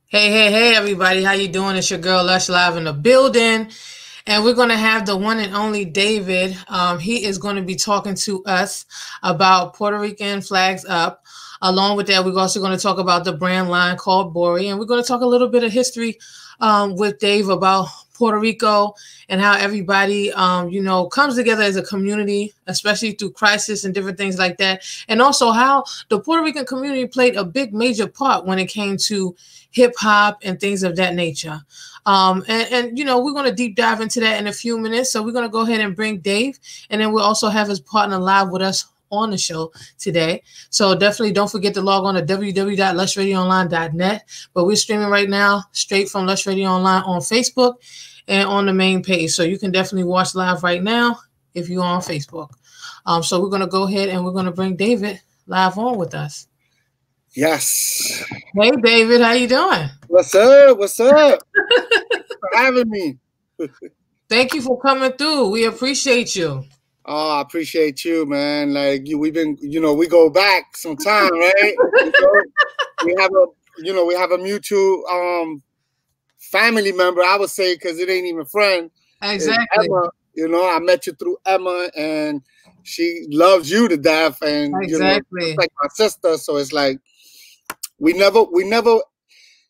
Hey, hey, hey, everybody. How you doing? It's your girl Lush live in the building. And we're going to have the one and only David. He is going to be talking to us about Puerto Rican flags up. Along with that, we're also going to talk about the brand line called Bori. And we're going to talk a little bit of history with Dave about Puerto Rico and how everybody, comes together as a community, especially through crisis and different things like that. And also how the Puerto Rican community played a big major part when it came to hip hop and things of that nature. We're going to deep dive into that in a few minutes. So we're going to go ahead and bring Dave, and then we'll also have his partner live with us on the show today. So definitely don't forget to log on to www.lushradioonline.net. But we're streaming right now straight from Lush Radio Online on Facebook and on the main page. So you can definitely watch live right now if you're on Facebook. So we're going to go ahead and we're going to bring David live on with us. Yes. Hey, David, how you doing? What's up? What's up? Thanks for having me. Thank you for coming through. We appreciate you. Oh, I appreciate you, man. Like we've been, we go back some time, right? We have a mutual family member, I would say, because it ain't even a friend. Exactly. Emma, I met you through Emma, and she loves you to death, and exactly. It's like my sister. So it's like we never.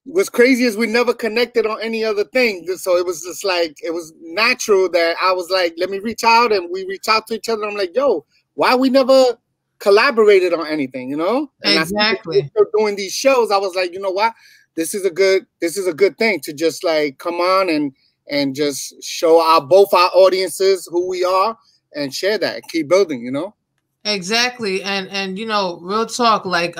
What's crazy is we never connected on any other thing. So it was just like, it was natural that I was like, let me reach out, and we reach out to each other. I'm like, yo, why we never collaborated on anything, And exactly. I think doing these shows, I was like, you know what? This is a good thing to just like come on and just show both our audiences who we are and share that and keep building, Exactly. And real talk, like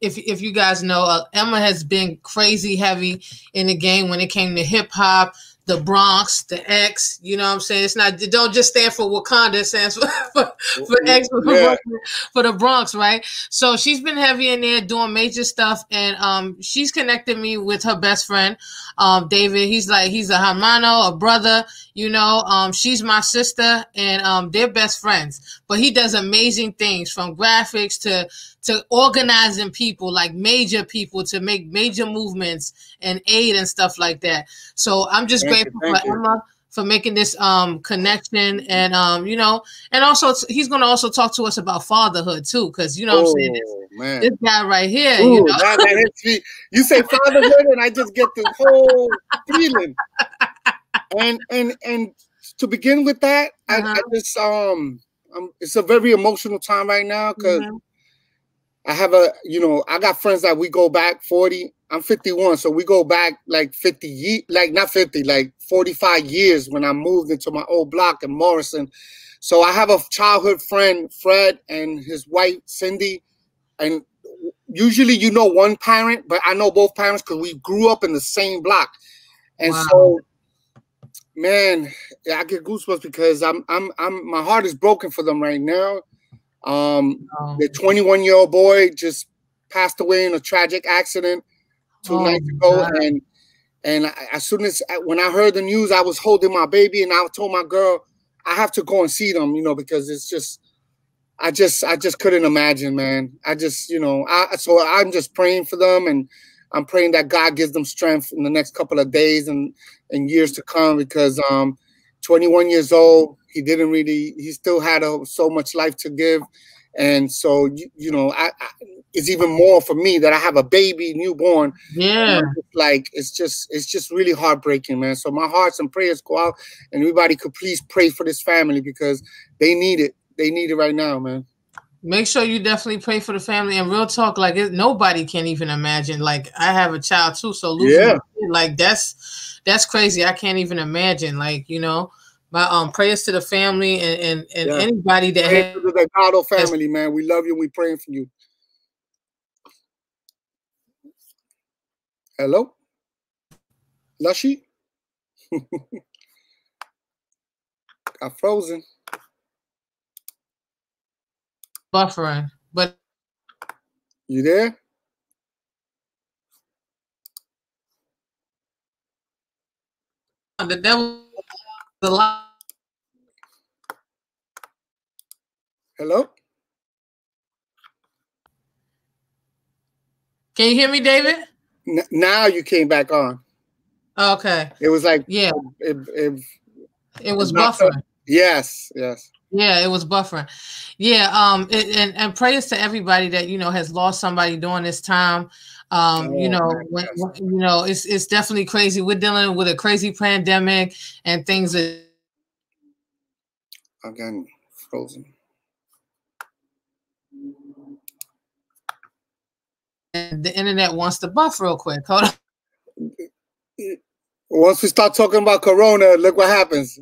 if you guys know, Emma has been crazy heavy in the game when it came to hip hop, the Bronx, the X, you know what I'm saying? It don't just stand for Wakanda, it stands for X for the Bronx, right? So she's been heavy in there doing major stuff, and she's connected me with her best friend, David. He's a hermano, a brother, she's my sister, and they're best friends. But he does amazing things, from graphics to organizing people, like major people, to make major movements and aid and stuff like that. So I'm just grateful for Emma for making this connection, and and also he's going to also talk to us about fatherhood too, because what I'm saying, this guy right here. Ooh, that hits me. You say fatherhood, and I just get this whole feeling. And to begin with that, I just it's a very emotional time right now, because I have I got friends that we go back 40. I'm 51, so we go back like 50 years, like not 50, like 45 years when I moved into my old block in Morrison. So I have a childhood friend, Fred, and his wife, Cindy. And usually one parent, but I know both parents because we grew up in the same block. And so, man, I get goosebumps because my heart is broken for them right now. The 21-year-old boy just passed away in a tragic accident 2 nights ago, and as soon as when I heard the news, I was holding my baby, and I told my girl I have to go and see them, because it's just I just couldn't imagine, man. So I'm just praying for them, and I'm praying that God gives them strength in the next couple of days and years to come, because 21 years old, he still had so much life to give. And so, it's even more for me that I have a baby, newborn. Yeah. It's just really heartbreaking, man. So my hearts and prayers go out, and everybody could please pray for this family, because they need it. They need it right now, man. Make sure you definitely pray for the family. And real talk, like nobody can even imagine. Like, I have a child too, so losing a kid, like that's crazy. I can't even imagine. Like, my prayers to the family and anybody that has to the Delgado family, man. We love you. We praying for you. Hello, Lushy. Got frozen. Buffering, but you there? The devil, the lie. Hello? Can you hear me, David? Now you came back on. Okay. It was like it was buffering. Yes. Yeah, it was buffering. Yeah, and prayers to everybody that has lost somebody during this time. It's definitely crazy. We're dealing with a crazy pandemic and things are again frozen. And the internet wants to buff real quick. Hold on. Once we start talking about Corona, look what happens.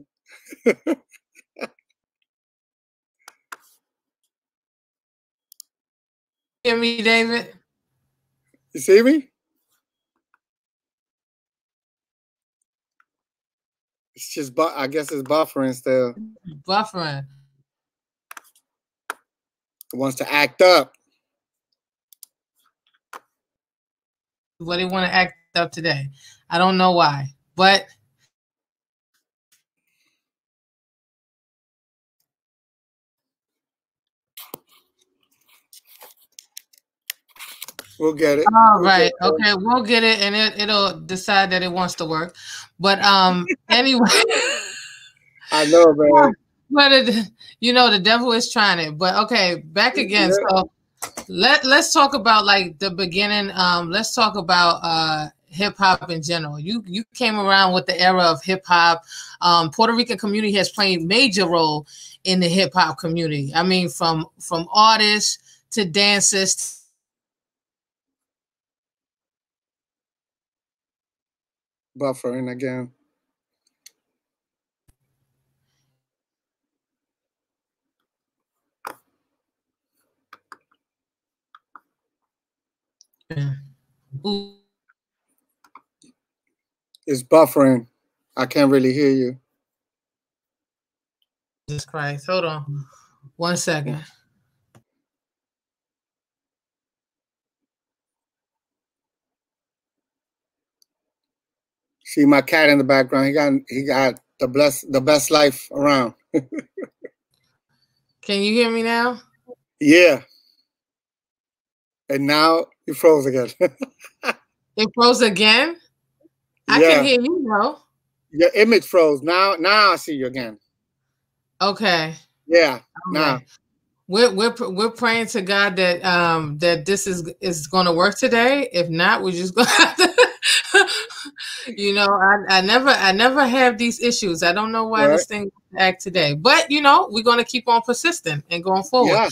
Hear me, David? You see me? It's just, I guess it's buffering still. Buffering. It wants to act up. What they want to act up today. I don't know why, but we'll get it. All right. Okay, we'll get it, and it'll decide that it wants to work. But anyway, I know, man. But the devil is trying it. But okay, back again. Yeah. So let's talk about like the beginning. Let's talk about hip hop in general. You came around with the era of hip hop. Puerto Rican community has played major role in the hip hop community. I mean, from artists to dancers. Buffering again. Yeah. It's buffering. I can't really hear you. Jesus Christ. Hold on. 1 second. See my cat in the background. He got the best life around. Can you hear me now? Yeah. And now it froze again. It froze again? I can hear you though. Your image froze. Now I see you again. Okay. Yeah. Now. We're praying to God that that this is going to work today. If not, we're just going to have to I never have these issues. I don't know why this thing act today, but we're going to keep on persistent and going forward. Yeah.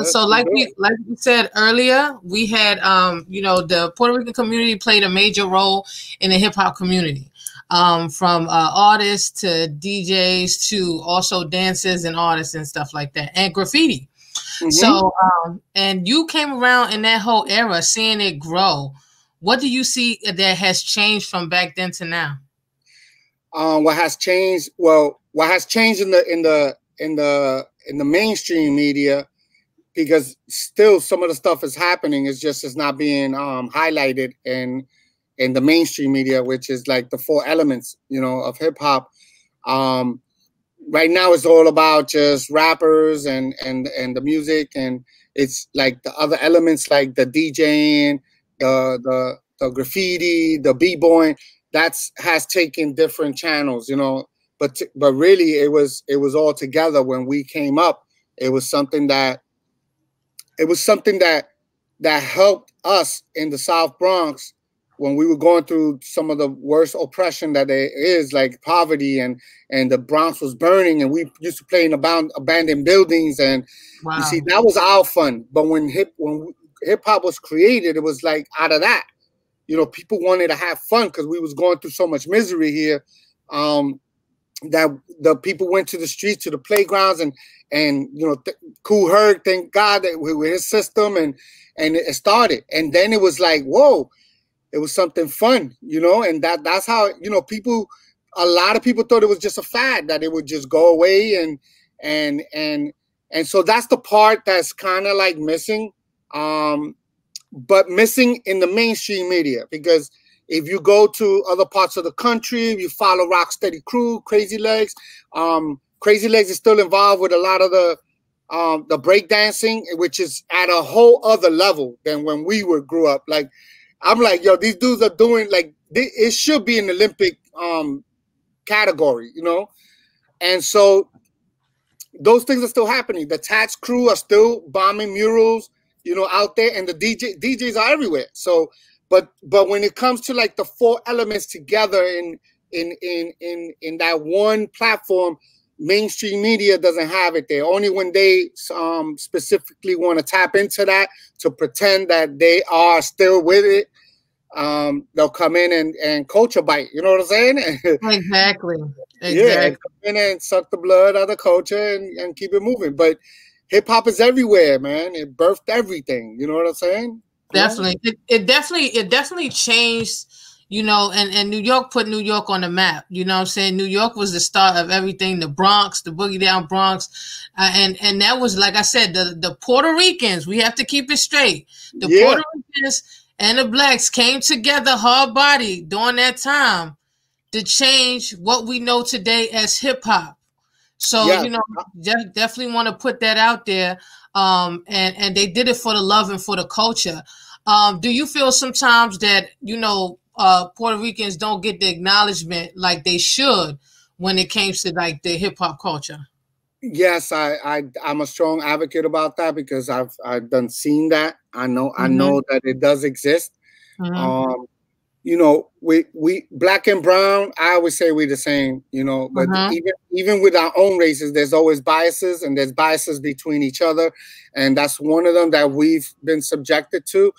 So like we said earlier, we had the Puerto Rican community played a major role in the hip hop community. From artists to DJs to also dancers and artists and stuff like that, and graffiti. Mm-hmm. So, and you came around in that whole era, seeing it grow. What do you see that has changed from back then to now? What has changed? Well, what has changed in the mainstream media, because still some of the stuff is happening. It's not being highlighted in the mainstream media, which is like the 4 elements, of hip hop. Right now it's all about just rappers and the music, and it's like the other elements like the DJing, the graffiti, the b-boying, has taken different channels, but really it was all together when we came up. It was something that helped us in the South Bronx when we were going through some of the worst oppression that there is, like poverty, and the Bronx was burning, and we used to play in abandoned buildings, and wow. You see, that was our fun. But when hip hop was created, it was like out of that, people wanted to have fun because we was going through so much misery here, that the people went to the streets, to the playgrounds, and Kool Herc, thank God that with his system, and it started, and then it was like, whoa. It was something fun, and that's how, a lot of people thought it was just a fad, that it would just go away. And so that's the part that's kind of like missing, but missing in the mainstream media, because if you go to other parts of the country, if you follow Rocksteady Crew, Crazy Legs is still involved with a lot of the breakdancing, which is at a whole other level than when we grew up. Like, I'm like, yo, these dudes are doing like it should be an Olympic category, you know. And so those things are still happening. The Tats crew are still bombing murals, you know, out there, and the DJs are everywhere. So, but when it comes to like the four elements together in that one platform, mainstream media doesn't have it there. Only when they specifically want to tap into that to pretend that they are still with it, they'll come in and culture bite. You know what I'm saying? Exactly. Yeah, come in and suck the blood out of the culture and keep it moving. But hip hop is everywhere, man. It birthed everything. You know what I'm saying? Definitely. It definitely changed, you know, and New York put New York on the map. You know what I'm saying? New York was the start of everything, the Bronx, the boogie down Bronx. And that was, like I said, the Puerto Ricans, we have to keep it straight. The Puerto Ricans and the blacks came together hard body during that time to change what we know today as hip hop. So, you know, definitely want to put that out there. And they did it for the love and for the culture. Do you feel sometimes that, you know, Puerto Ricans don't get the acknowledgement like they should when it comes to like the hip hop culture? Yes, I'm a strong advocate about that because I've done seen that. I know that it does exist. You know, we black and brown, I always say we're the same, you know, but even with our own races, there's always biases, and there's biases between each other. And that's one of them that we've been subjected to.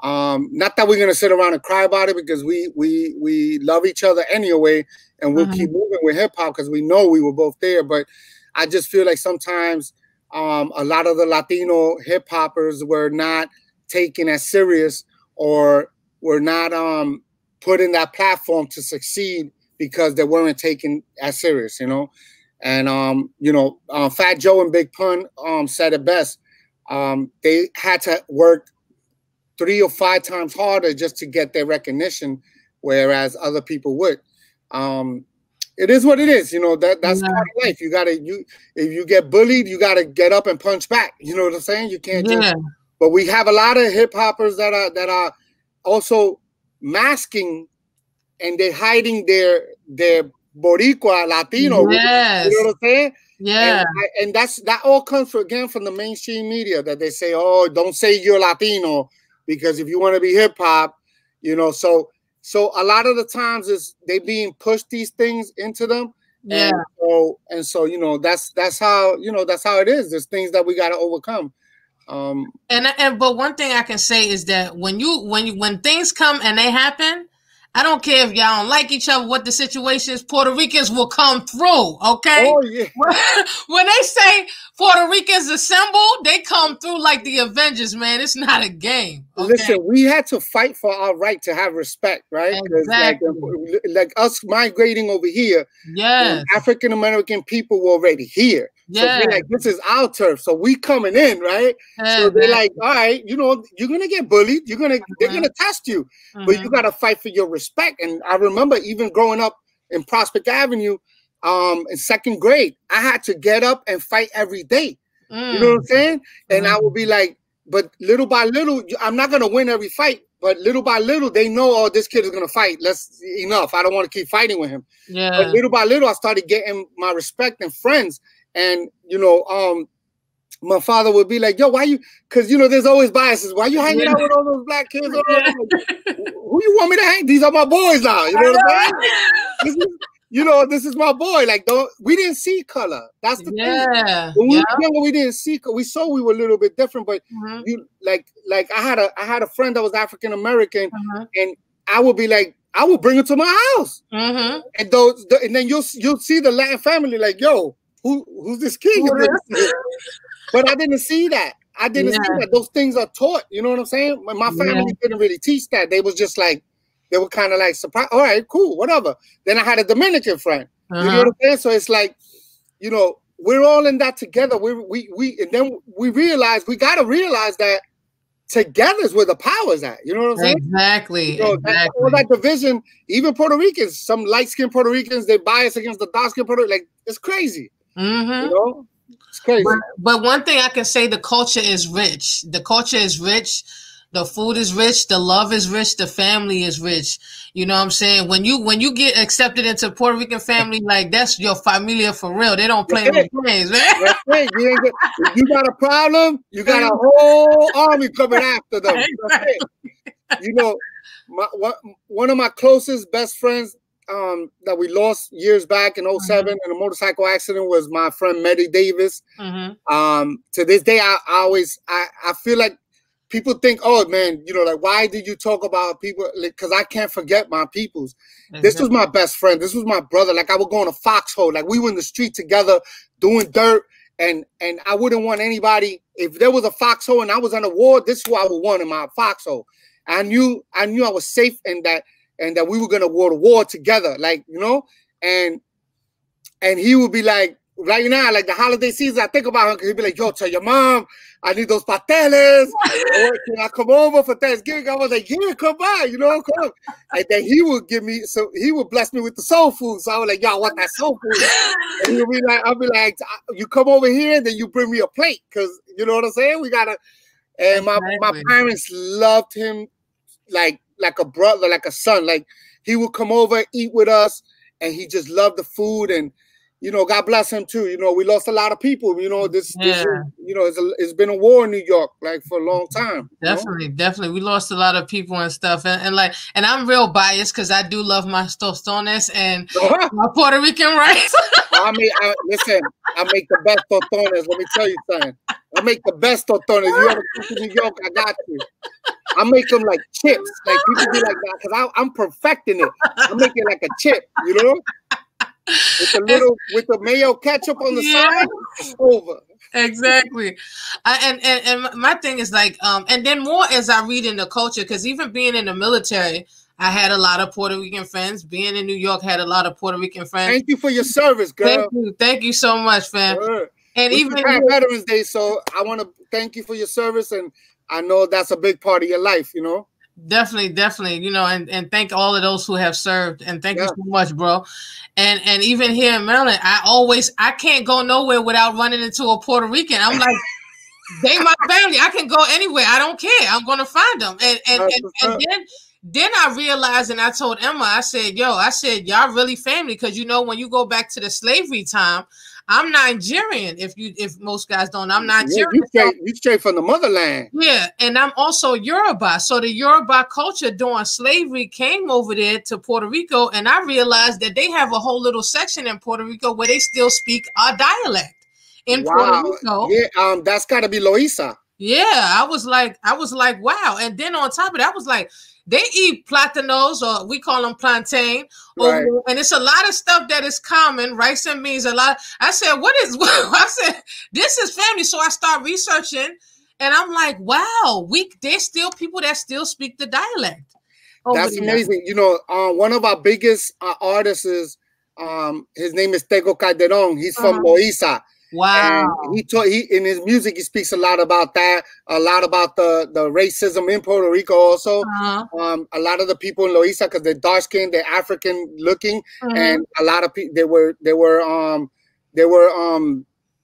Not that we're gonna sit around and cry about it, because we love each other anyway, and we'll keep moving with hip hop because we know we were both there. But I just feel like sometimes a lot of the Latino hip hoppers were not taken as serious, or were not put in that platform to succeed because they weren't taken as serious, you know. And you know, Fat Joe and Big Pun said it best. They had to work 3 or 5 times harder just to get their recognition, whereas other people would. It is what it is, you know. That's part of life. If you get bullied, you gotta get up and punch back. You know what I'm saying? You can't just. But we have a lot of hip hoppers that are also masking, and they're hiding their Boricua Latino. Yes. You know what I'm saying? Yeah. And that all comes from the mainstream media, that they say, oh, don't say you're Latino, because if you want to be hip hop, you know. So a lot of the times is they being pushed these things into them. Yeah. And so you know, that's how, you know, that's how it is. There's things that we got to overcome. But one thing I can say is that when things come and they happen, I don't care if y'all don't like each other, what the situation is, Puerto Ricans will come through, okay? Oh, yeah. When they say Puerto Ricans assemble, they come through like the Avengers, man. It's not a game. Okay? Listen, we had to fight for our right to have respect, right? Exactly. Like us migrating over here, African American people were already here. So they're like, this is our turf. So we coming in, right? So they're like, all right, you know, you're gonna get bullied. They're gonna test you, but you gotta fight for your respect. And I remember even growing up in Prospect Avenue, in 2nd grade, I had to get up and fight every day. You know what I'm saying? And I would be like, but little by little, I'm not gonna win every fight. But little by little, they know, oh, this kid is gonna fight. Enough. I don't want to keep fighting with him. Yeah. But little by little, I started getting my respect and friends. And, you know, my father would be like, yo, why you, because, you know, there's always biases. Why you hanging out with all those black kids? Who you want me to hang? These are my boys now. You know what I'm saying? You know, this is my boy. Like, we didn't see color. That's the thing. When we were younger, we didn't see color. We saw we were a little bit different, but you like I had a friend that was African American, and I would be like, I would bring her to my house. And then you'll see the Latin family like, yo, who's this kid? But I didn't see that. I didn't see that. Those things are taught. You know what I'm saying? My family didn't really teach that. They was just like, they were kind of like surprised. All right, cool, whatever. Then I had a Dominican friend. You know what I'm saying? So it's like, you know, we're all in that together. And then we gotta realize that together is where the power's at. You know what I'm saying? Exactly. You know, all that division, even Puerto Ricans, some light-skinned Puerto Ricans, they bias against the dark-skinned Puerto Rican. Like, it's crazy. You know? It's crazy. But one thing I can say, the culture is rich. The culture is rich. The food is rich, the love is rich, the family is rich. You know what I'm saying? When you get accepted into Puerto Rican family, like that's your familia for real. They don't play no games, man. That's it. If you got a problem, you got a whole army coming after them. That's it. You know, one of my closest best friends that we lost years back in 07 in a motorcycle accident was my friend Medi Davis. To this day, I feel like people think, oh man, you know, like why did you talk about people? Because I can't forget my peoples. This was my best friend. This was my brother. Like I would go on a foxhole. Like we were in the street together doing dirt, and I wouldn't want anybody. If there was a foxhole and I was on a war, this is who I would want in my foxhole. I knew I was safe and that we were gonna go to war together, like, you know, and he would be like, right now, like the holiday season, I think about him because he'd be like, yo, tell your mom I need those pasteles. Or can I come over for Thanksgiving? I was like, yeah, come by, you know, come. And then he would give me, so he would bless me with the soul food. So I was like, yo, I want that soul food. And he'll be like, I'll be like, you come over here and then you bring me a plate, because you know what I'm saying? We gotta. And my parents loved him like a brother, like a son. Like he would come over, eat with us, and he just loved the food. And you know, God bless him too. You know, we lost a lot of people. You know, this is, you know, it's been a war in New York like for a long time. Definitely. We lost a lot of people and stuff. And I'm real biased because I do love my tostones and my Puerto Rican rice. Listen, I make the best tostones. Let me tell you something. I make the best tostones. You ever come to New York, I got you. I make them like chips. Like people be like that because I'm perfecting it. I make it like a chip, you know? With the mayo ketchup on the side, it's over. Exactly. And my thing is like, and then more as I read in the culture, because even being in the military, I had a lot of Puerto Rican friends. Being in New York, had a lot of Puerto Rican friends. Thank you for your service, girl. Thank you so much, fam. Sure. And we even had Veterans Day, so I want to thank you for your service, and I know that's a big part of your life, you know. Definitely, you know, and thank all of those who have served, and thank you so much, bro. And even here in Maryland, I can't go nowhere without running into a Puerto Rican. I'm like, they my family. I can go anywhere. I don't care. I'm gonna find them. And then I realized, and I told Emma, I said, y'all really family, because you know when you go back to the slavery time, I'm Nigerian. If most guys don't, I'm Nigerian. You straight from the motherland. Yeah, and I'm also Yoruba. So the Yoruba culture during slavery came over there to Puerto Rico, and I realized that they have a whole little section in Puerto Rico where they still speak our dialect in Puerto Rico. Yeah, that's got to be Loíza. Yeah, I was like, wow. And then on top of that, I was like, they eat platanos, or we call them plantain. Right. And it's a lot of stuff that is common. Rice and beans, a lot. I said, I said, this is family. So I start researching, and I'm like, wow, there's still people that still speak the dialect. That's amazing. You know, one of our biggest artists is, his name is Tego Calderon. He's from Loíza. Wow. And he in his music he speaks a lot about that, a lot about the racism in Puerto Rico also. A lot of the people in Loíza, because they're dark skinned, they're African looking, and a lot of people they were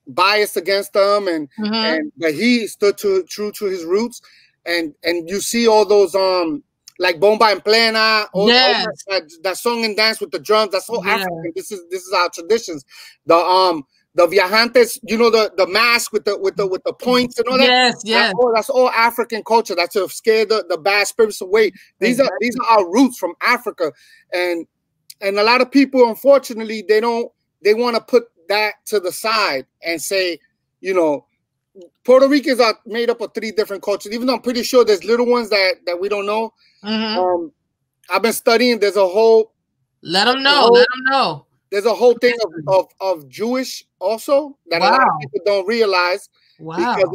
biased against them, but he stood true to his roots, and you see all those like Bomba en Plena, all that song and dance with the drums. That's so African. This is our traditions. The viajantes, you know, the mask with the points and all that. Yes. That's all African culture. That's to scare the bad spirits away. These are our roots from Africa, and a lot of people, unfortunately, they want to put that to the side and say, you know, Puerto Ricans are made up of 3 different cultures. Even though I'm pretty sure there's little ones that we don't know. I've been studying. There's a whole. Let them know. There's a whole thing of Jewish also that a lot of people don't realize. Because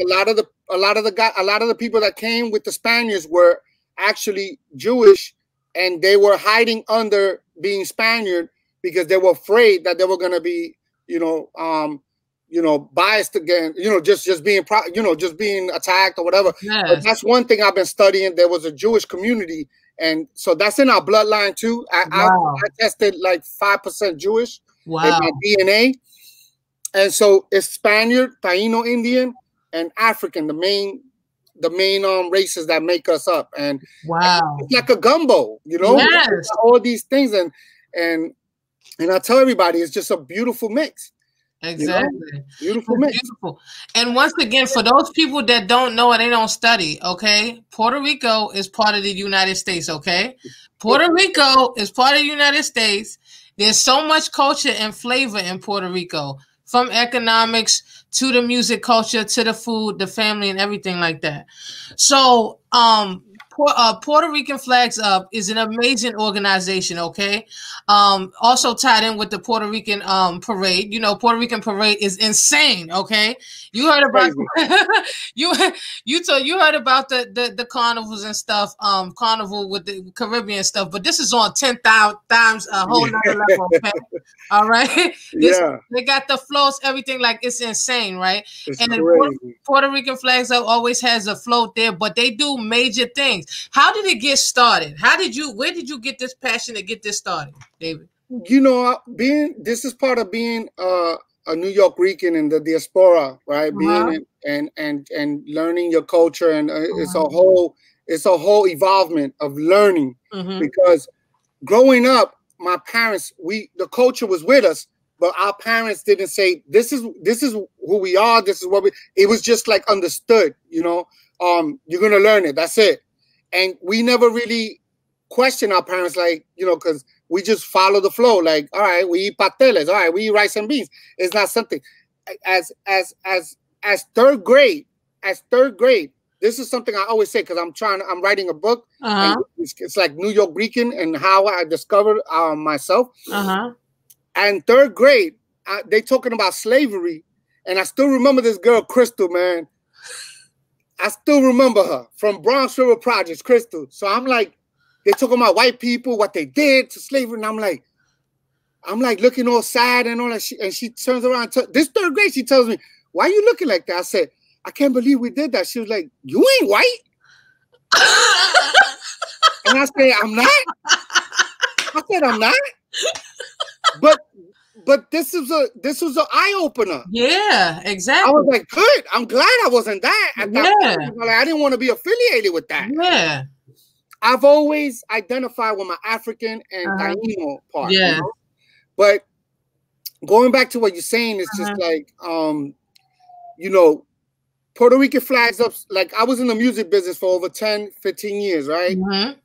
a lot of the people that came with the Spaniards were actually Jewish, and they were hiding under being Spaniard because they were afraid that they were going to be, biased again, just being attacked or whatever. But that's one thing I've been studying. There was a Jewish community. And so that's in our bloodline too. I tested like 5% Jewish in my DNA. And so it's Spaniard, Taino Indian, and African, the the main races that make us up, and wow, it's like a gumbo, you know. Yes. All these things, and I tell everybody, it's just a beautiful mix. Exactly. You know? Beautiful mix. Beautiful. And once again, for those people that don't know and they don't study, okay, Puerto Rico is part of the United States, okay? Puerto Rico is part of the United States. There's so much culture and flavor in Puerto Rico, from economics to the music culture to the food, the family, and everything like that. So, Puerto Rican Flags Up is an amazing organization, okay? Also tied in with the Puerto Rican parade. You know, Puerto Rican parade is insane, okay? You heard about you heard about the carnivals and stuff, carnival with the Caribbean stuff, but this is on 10,000 times a whole nother level, okay? All right. They got the floats, everything, like it's insane, right? It's and crazy. Puerto Rican Flags Up always has a float there, but they do major things. How did it get started? Where did you get this passion to get this started, David? You know, this is part of being a New York Rican in the diaspora, right? Being and learning your culture, and it's a whole evolvement of learning, because growing up, my parents, the culture was with us, but our parents didn't say this is who we are, this is what we. It was just like understood, you know. You're gonna learn it. That's it, and we never really questioned our parents, like, you know, because we just follow the flow. Like, all right, we eat pateles. All right, we eat rice and beans. It's not something. As third grade, this is something I always say, because I'm writing a book. And it's like New York Rican and how I discovered myself. And third grade, they talking about slavery, and I still remember this girl, Crystal, man. I still remember her from Bronx River Projects, Crystal. So I'm like, they're talking about white people, what they did to slavery, and I'm like looking all sad and all that shit. And she turns around, this third grade, she tells me, "Why are you looking like that?" I said, "I can't believe we did that." She was like, "You ain't white." And I said, "I'm not." I said, "I'm not." But this was an eye opener. Yeah, exactly. I was like, good. I'm glad I wasn't that at that point. Like, I didn't want to be affiliated with that. Yeah. I've always identified with my African and Taino part. Yeah. You know? But going back to what you're saying, it's just like, you know, Puerto Rican Flags Up. Like, I was in the music business for over 10, 15 years, right?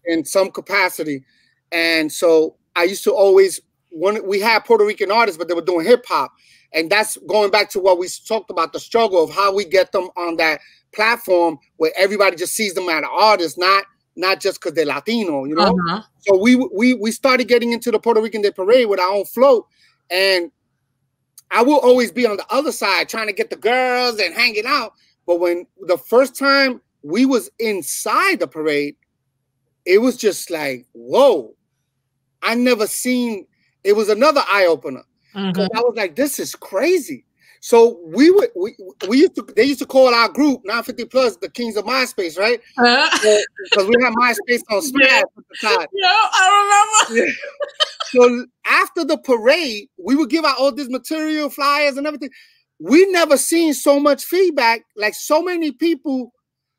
In some capacity. And so I used to always, we had Puerto Rican artists, but they were doing hip hop. And that's going back to what we talked about, the struggle of how we get them on that platform where everybody just sees them as an artist, not just because they're Latino, you know? So we started getting into the Puerto Rican Day Parade with our own float. And I will always be on the other side trying to get the girls and hanging out. But when the first time we was inside the parade, it was just like, whoa. I never seen, it was another eye opener. Because I was like, this is crazy. So they used to call our group 950 Plus the Kings of MySpace, right? Because we had MySpace on Smash at the time. Yeah, I remember. So after the parade, we would give out all this material, flyers and everything. We never seen so much feedback, like so many people.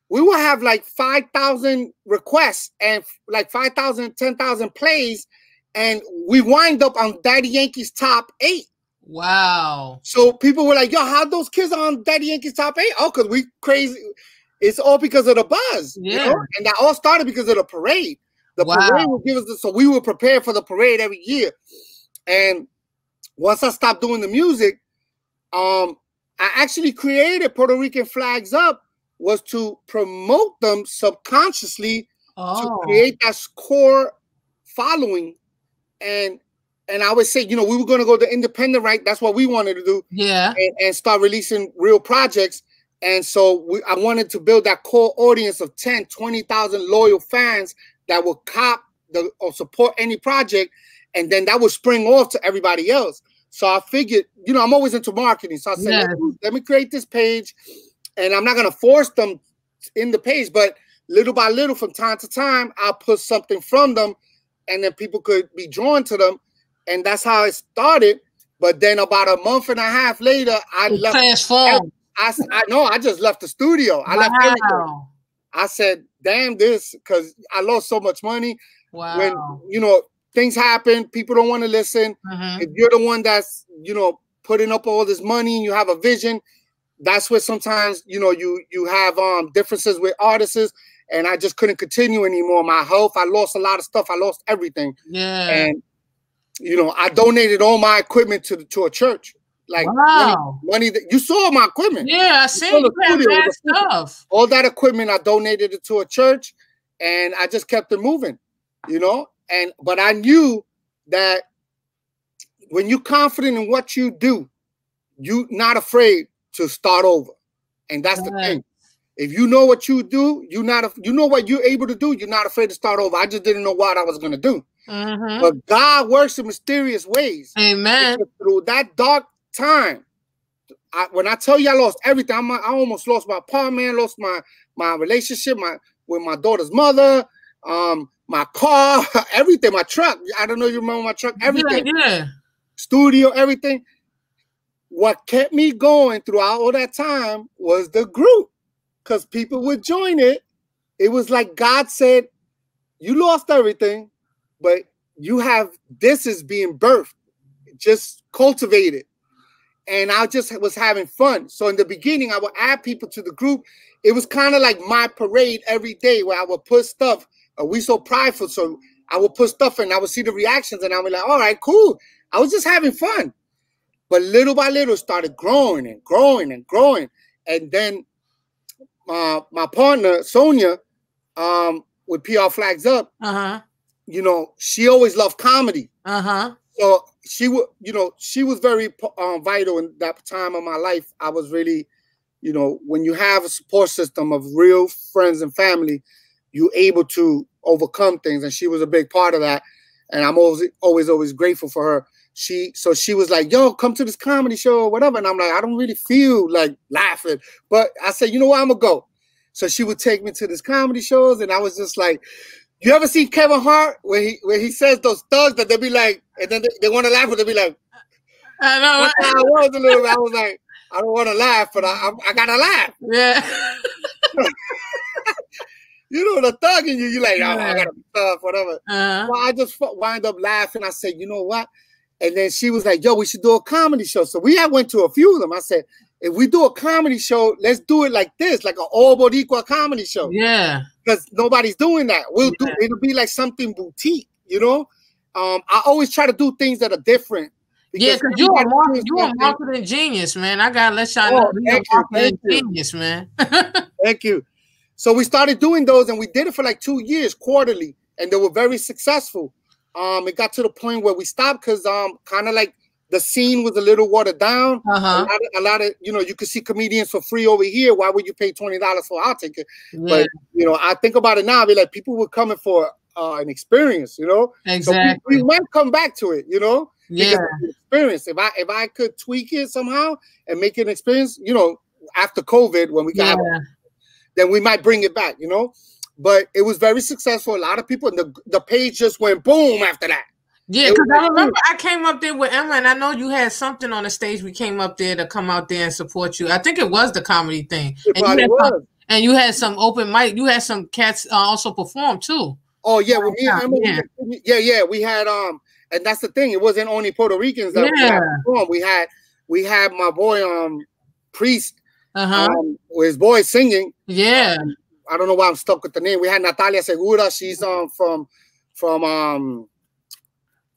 We would have like 5,000 requests and like 5,000, 10,000 plays. And we wind up on Daddy Yankee's top 8. Wow. So people were like, yo, how those kids are on Daddy Yankee's top 8? Oh, because we crazy. It's all because of the buzz. Yeah. You know? And that all started because of the parade. The parade would give us so we were prepared for the parade every year. And once I stopped doing the music, I actually created Puerto Rican Flags Up was to promote them subconsciously to create that core following. And I would say, you know, we were going to go the independent right. That's what we wanted to do. Yeah. And start releasing real projects. And so I wanted to build that core audience of 10, 20,000 loyal fans that will cop or support any project. And then that would spring off to everybody else. So I figured, you know, I'm always into marketing. So I said, let me create this page. And I'm not going to force them in the page, but little by little, from time to time, I'll put something from them. And then people could be drawn to them. And that's how it started. But then about a month and a half later, I left. Transformed. I know, I just left the studio. I left everything. I said, damn this, because I lost so much money. Wow. When, you know, things happen, people don't want to listen. If you're the one that's, you know, putting up all this money and you have a vision, that's where sometimes, you know, you have differences with artists, and I just couldn't continue anymore. My health, I lost a lot of stuff. I lost everything. Yeah. And, you know, I donated all my equipment to a church. Like, wow. money that you saw my equipment. Yeah, I see you have that stuff. All that equipment, I donated it to a church, and I just kept it moving, you know. But I knew that when you're confident in what you do, you're not afraid to start over, and that's the thing. If you know what you do, you know what you're able to do. You're not afraid to start over. I just didn't know what I was gonna do. But God works in mysterious ways. Amen. Because through that dark time, when I tell you I lost everything, I almost lost my apartment, lost my relationship, with my daughter's mother, my car, everything, my truck. I don't know if you remember my truck, everything. Yeah. Studio, everything. What kept me going throughout all that time was the group, because people would join it. It was like God said, you lost everything, but this is being birthed. Just cultivate it. And I just was having fun. So in the beginning, I would add people to the group. It was kind of like my parade every day, where I would put stuff. We so prideful, so I would put stuff in. I would see the reactions, and I would be like, all right, cool. I was just having fun. But little by little, it started growing and growing and growing. And then my partner, Sonia, with PR Flags Up, you know, she always loved comedy. So she was very vital in that time of my life. I was really, you know, when you have a support system of real friends and family, you're able to overcome things. And she was a big part of that. And I'm always grateful for her. She was like, yo, come to this comedy show or whatever. And I'm like, I don't really feel like laughing. But I said, you know what, I'm going to go. So she would take me to these comedy shows. And I was just like, you ever see Kevin Hart where he says those thugs that they be like, and then they want to laugh, but they be like, I know. I was like, I don't want to laugh, but I gotta laugh. Yeah. You know, the thug in you, you're like, oh, I gotta be tough, whatever. Well, I just wind up laughing. I said, you know what? And then she was like, yo, we should do a comedy show. So we went to a few of them. I said, if we do a comedy show, let's do it like this, like an all Boricua comedy show. Yeah. Because nobody's doing that. It'll be like something boutique, you know? I always try to do things that are different. Yeah, because you a marketing genius, man. I gotta let y'all know you're a marketing genius, man. Thank you. So we started doing those, and we did it for like 2 years, quarterly, and they were very successful. It got to the point where we stopped because kind of like the scene was a little watered down. A lot of, you know, you could see comedians for free over here. Why would you pay $20 for our ticket? Yeah. But, you know, I think about it now, I'd be like, people were coming for an experience, you know? Exactly. So we might come back to it, you know? Yeah. Experience. If I could tweak it somehow and make it an experience, you know, after COVID, when we got then we might bring it back, you know? But it was very successful. A lot of people, the page just went boom after that. Yeah, because I remember I came up there with Emma, and I know you had something on the stage. We came up there to come out there and support you. I think it was the comedy thing. And you had some open mic. You had some cats also perform too. Oh yeah, well, me and Emma, we had and that's the thing. It wasn't only Puerto Ricans that we had perform. We had my boy Priest, with his boy singing. Yeah. I don't know why I'm stuck with the name. We had Natalia Segura. She's from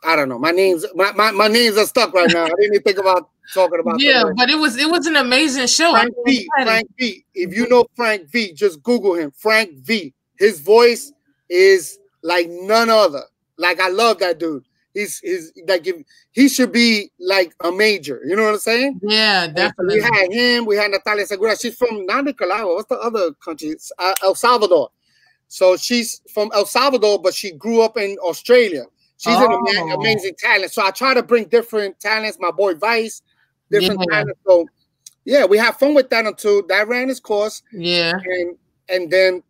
I don't know. My names are stuck right now. I didn't even think about talking about. Yeah, but it was an amazing show. Frank V. If you know Frank V, just Google him. Frank V. His voice is like none other. Like, I love that dude. He's like, he should be like a major. You know what I'm saying? Yeah, definitely. We had him. We had Natalia Segura. She's from not Nicaragua. What's the other country? It's, El Salvador. So she's from El Salvador, but she grew up in Australia. She's an amazing talent. So I try to bring different talents. My boy Vice, different talents. So yeah, we have fun with that until that ran its course. Yeah. And then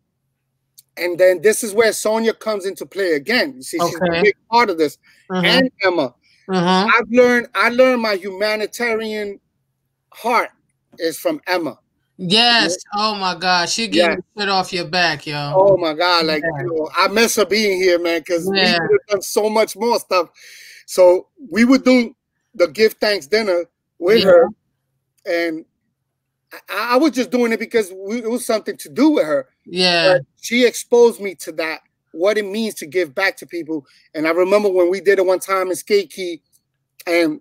this is where Sonia comes into play again. You see, she's a big part of this. And Emma. I learned my humanitarian heart is from Emma. Yes. Oh my God. She getting Yeah. the shit off your back, yo. Oh my God. Like, Yeah. I miss her being here, man, because we Yeah. could have done so much more stuff. So we would do the give thanks dinner with her, and I was just doing it because it was something to do with her. Yeah. But she exposed me to that, what it means to give back to people. And I remember when we did it one time in Skate Key, and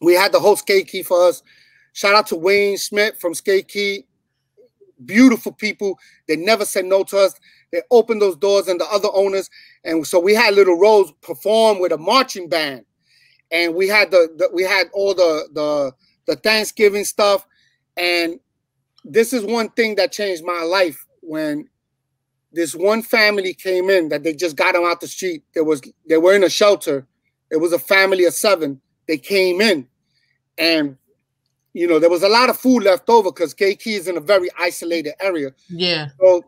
we had the whole Skate Key for us. Shout out to Wayne Smith from Skate Key. Beautiful people. They never said no to us. They opened those doors, and the other owners. And so we had Little Rose perform with a marching band. And we had we had all the Thanksgiving stuff. And this is one thing that changed my life, when this one family came in that they just got them out the street. They were in a shelter. It was a family of 7. They came in, and there was a lot of food left over because KK is in a very isolated area. Yeah. So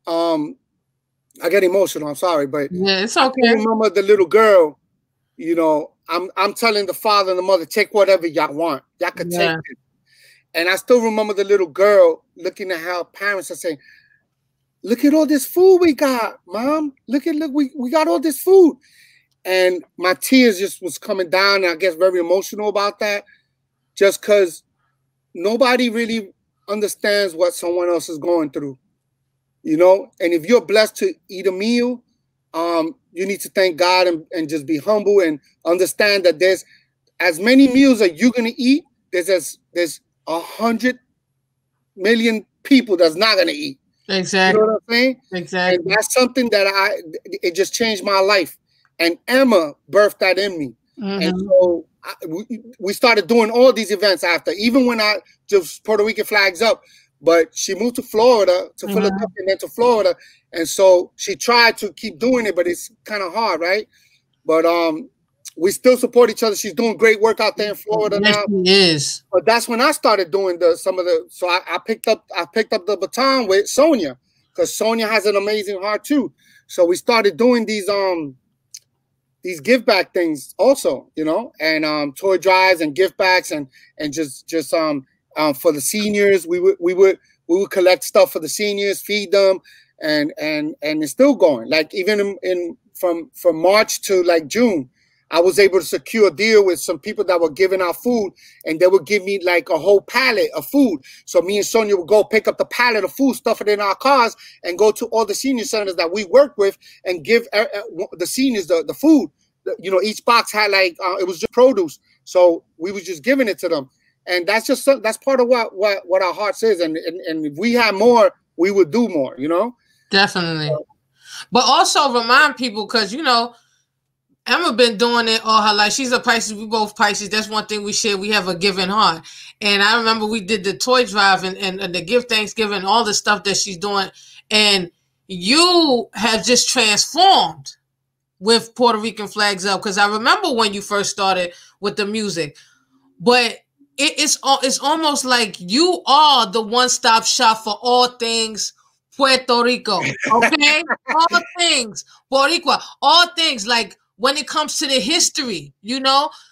I get emotional. I'm sorry, but yeah, it's okay. I remember the little girl. I'm telling the father and the mother, take whatever y'all want. Y'all could take it. And I still remember the little girl looking at her parents and saying, look at all this food we got, Mom. Look, we got all this food. And my tears just was coming down, and I guess very emotional about that, just because nobody really understands what someone else is going through, And if you're blessed to eat a meal, you need to thank God and just be humble and understand that there's as many meals that you're going to eat, there's 100 million people that's not going to eat. Exactly. You know what I'm saying? Exactly. And that's something that it just changed my life. And Emma birthed that in me. Mm-hmm. And so we started doing all these events after, even when I just Puerto Rican flags up. But she moved to Florida, to Philadelphia, and then to Florida. And so she tried to keep doing it, but it's kind of hard, right? But we still support each other. She's doing great work out there in Florida now. She is. But that's when I started doing so I picked up the baton with Sonia, because Sonia has an amazing heart too. So we started doing these give back things also, and toy drives and gift backs and just for the seniors. We would collect stuff for the seniors, feed them, and it's still going. Like even from March to like June, I was able to secure a deal with some people that were giving out food, and they would give me like a whole pallet of food. So me and Sonia would go pick up the pallet of food, stuff it in our cars, and go to all the senior centers that we worked with and give the seniors the food. Each box had like it was just produce, so we was just giving it to them, and that's part of what our hearts is, and if we had more, we would do more. Definitely, but also remind people, because Emma been doing it all her life. She's a Pisces. We both Pisces. That's one thing we share. We have a giving heart. And I remember we did the toy drive and the give Thanksgiving, all the stuff that she's doing. And you have just transformed with Puerto Rican Flags Up. Because I remember when you first started with the music. But it's almost like you are the one-stop shop for all things Puerto Rico. Okay? All things Boricua. All things like when it comes to the history,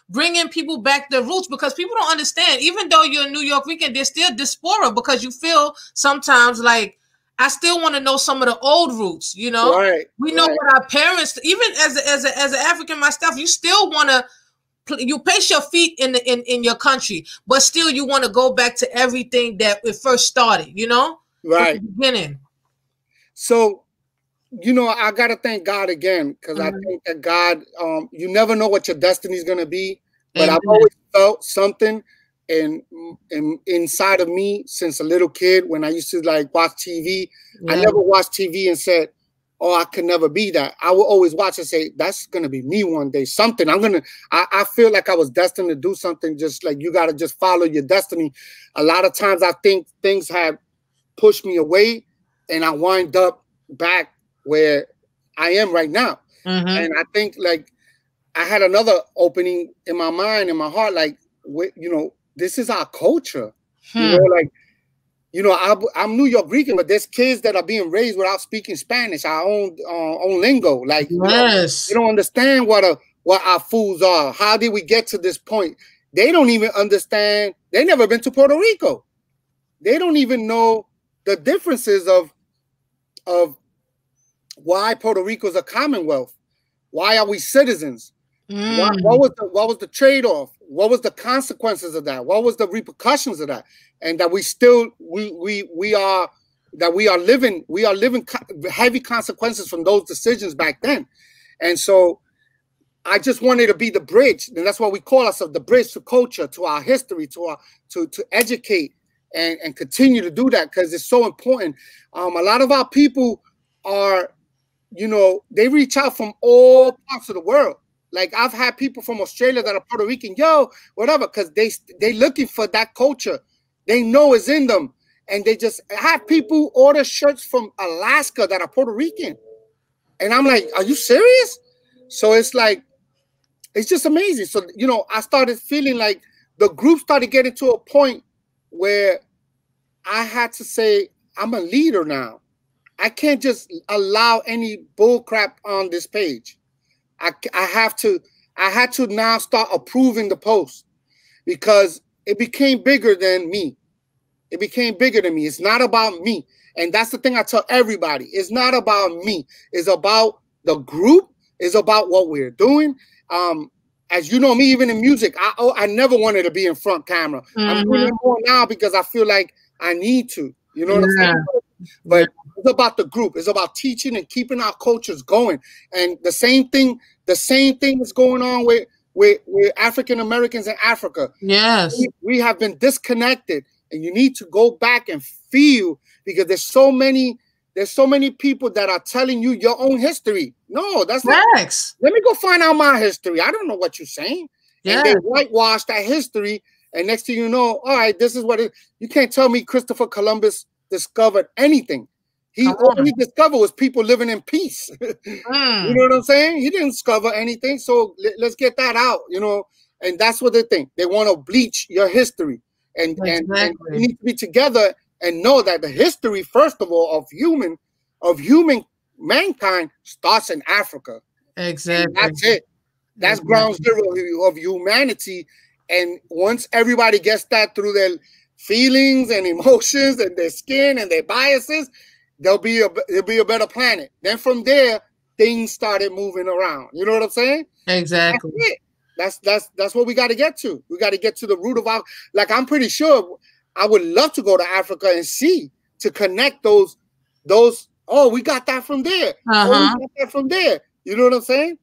bringing people back their roots, because people don't understand. Even though you're a New York Rican, there's still diaspora, because you feel sometimes like, I still want to know some of the old roots, Right, we know what our parents, even as an African myself, you still want to, you place your feet in your country, but still you want to go back to everything that it first started, right, at the beginning. So, I got to thank God again, because I think that God, you never know what your destiny is going to be, but I've always felt something inside of me since a little kid. When I used to like watch TV, I never watched TV and said, oh, I could never be that. I will always watch and say, that's going to be me one day. Something I feel like I was destined to do something. Just like you got to just follow your destiny. A lot of times I think things have pushed me away, and I wind up back where I am right now. And I think like I had another opening in my mind, in my heart, like, this is our culture. I'm New York Rican, but there's kids that are being raised without speaking Spanish, our own lingo. Like, they don't understand what our foods are. How did we get to this point? They don't even understand. They never been to Puerto Rico. they don't even know the differences of why Puerto Rico is a commonwealth. Why are we citizens? What was the trade-off? What was the consequences of that? What was the repercussions of that? And that we are living heavy consequences from those decisions back then. And so I just wanted to be the bridge, and that's why we call ourselves the bridge to culture, to our history, to educate and continue to do that, because it's so important. A lot of our people are, they reach out from all parts of the world. Like, I've had people from Australia that are Puerto Rican, whatever, because they looking for that culture. They know it's in them. And they just have people order shirts from Alaska that are Puerto Rican. And I'm like, are you serious? So it's like, it's just amazing. So, I started feeling like the group started getting to a point where I had to say, I'm a leader now. I can't just allow any bull crap on this page. I had to now start approving the post, because it became bigger than me. It became bigger than me. It's not about me. And that's the thing I tell everybody. It's not about me. It's about the group. It's about what we're doing. As you know me, even in music, I never wanted to be in front camera. I'm doing it more now because I feel like I need to. You know what I'm saying? But it's about the group. It's about teaching and keeping our cultures going. And the same thing is going on with African Americans in Africa. Yes. We have been disconnected, and you need to go back and feel, because there's so many people that are telling you your own history. No, that's not. Let me go find out my history. I don't know what you're saying. Yeah. And they whitewash that history, and next thing you know, all right, this is what it. You can't tell me Christopher Columbus discovered anything. All he discovered was people living in peace. You know what I'm saying? He didn't discover anything. So let's get that out, and that's what they think. They want to bleach your history, and we need to be together and know that the history, first of all, of human mankind starts in Africa. Exactly. And that's it. That's ground zero of humanity. And once everybody gets that through their feelings and emotions and their skin and their biases, there'll be a better planet. Then from there, things started moving around. You know what I'm saying? Exactly. That's it. That's what we got to get to. We got to get to the root of our. Like, I'm pretty sure I would love to go to Africa and to connect those. Oh, we got that from there. Oh, we got that from there. You know what I'm saying?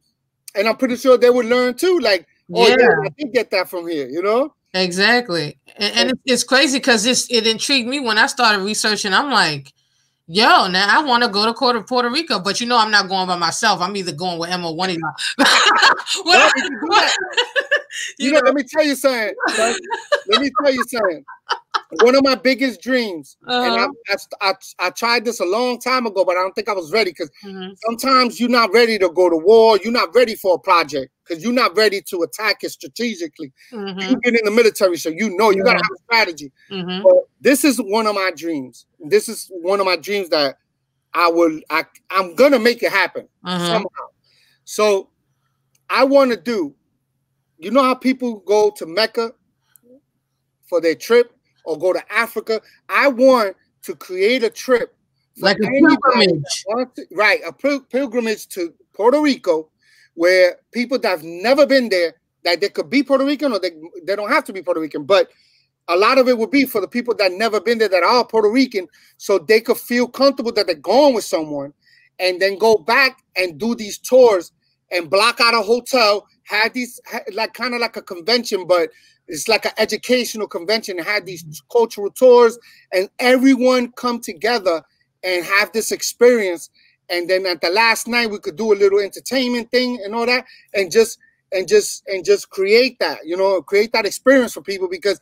And I'm pretty sure they would learn too. Like, oh yeah, I did get that from here. Exactly. And it's crazy because it intrigued me when I started researching. I'm like, yo, now I want to go to Puerto Rico, but I'm not going by myself. I'm either going with Emma, one of y'all. Let me tell you something. Let me tell you something. One of my biggest dreams, and I tried this a long time ago, but I don't think I was ready, because sometimes you're not ready to go to war. You're not ready for a project because you're not ready to attack it strategically. You've been in the military, so you got to have a strategy. But this is one of my dreams. This is one of my dreams that I'm going to make it happen somehow. So I want to do, how people go to Mecca for their trip, or go to Africa? I want to create a trip, like a pilgrimage, a pilgrimage to Puerto Rico, where people that have never been there, that they could be Puerto Rican, or they don't have to be Puerto Rican, but a lot of it would be for the people that never been there, that are Puerto Rican, so they could feel comfortable that they're going with someone, and then go back and do these tours and block out a hotel, have these kind of like a convention, but it's like an educational convention, and had these cultural tours, and everyone come together and have this experience. And then at the last night, we could do a little entertainment thing and all that, and just create that, create that experience for people. Because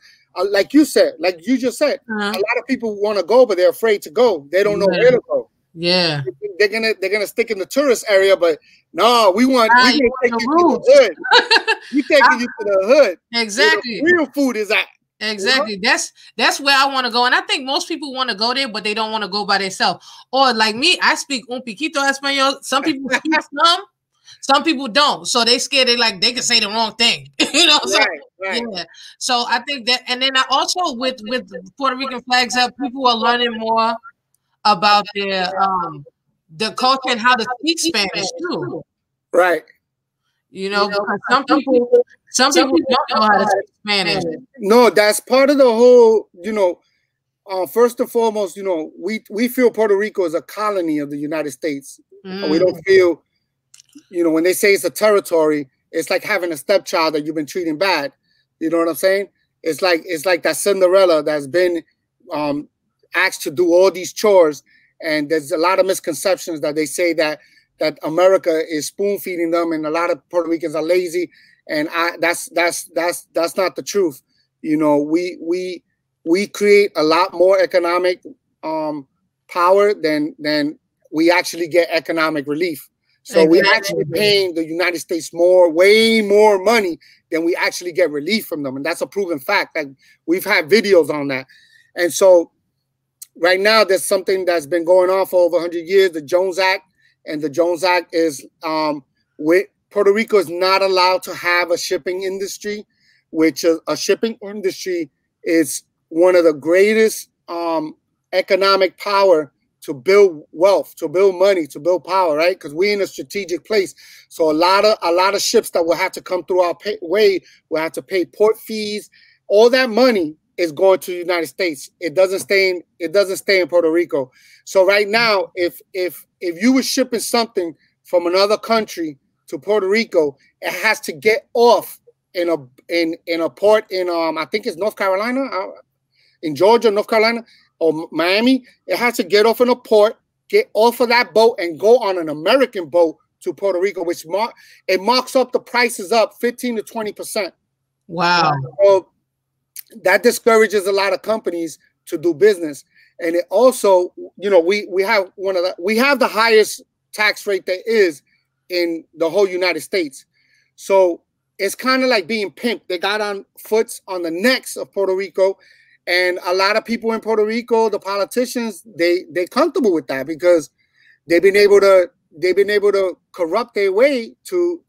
like you just said, a lot of people want to go, but they're afraid to go. They don't know where to go. Yeah, they're gonna stick in the tourist area, but no, we're gonna take you to the hood. We taking you to the hood. Exactly. Where the real food is at. Exactly. That's where I want to go, and I think most people want to go there, but they don't want to go by themselves. Or like me, I speak un poquito español. Some people speak some, Some people don't, so they scared they can say the wrong thing, you know. So right. yeah, so I think that, and then I also with Puerto Rican flags up, people are learning more about the culture and how to speak Spanish too. Right. You know, because some people don't know how to speak Spanish. No, that's part of the whole, you know, first and foremost, you know, we feel Puerto Rico is a colony of the United States. We don't feel, you know, when they say it's a territory, it's like having a stepchild that you've been treating bad. You know what I'm saying? It's like that Cinderella that's been asked to do all these chores, and there's a lot of misconceptions that they say that America is spoon feeding them, and a lot of Puerto Ricans are lazy, and that's not the truth. You know, we create a lot more economic power than we actually get economic relief. So exactly. We're actually paying the United States way more money than we actually get relief from them. And that's a proven fact. Like, we've had videos on that. And so right now there's something that's been going on for over 100 years, the Jones Act. And the Jones Act is Puerto Rico is not allowed to have a shipping industry, which a shipping industry is one of the greatest economic power to build wealth, to build money, to build power, right? Because we're in a strategic place. So a lot of ships that will have to come through our way will have to pay port fees. All that money is going to the United States. It doesn't stay in Puerto Rico. So right now, if you were shipping something from another country to Puerto Rico, it has to get off in a port in I think it's North Carolina, in Georgia, North Carolina, or Miami. It has to get off in a port, get off of that boat, and go on an American boat to Puerto Rico, which marks up the prices up 15 to 20%. Wow. So that discourages a lot of companies to do business. And it also, you know, we have the highest tax rate there is in the whole United States. So it's kind of like being pimped. They got on foots on the necks of Puerto Rico. And a lot of people in Puerto Rico, the politicians, they're comfortable with that because they've been able to corrupt their way to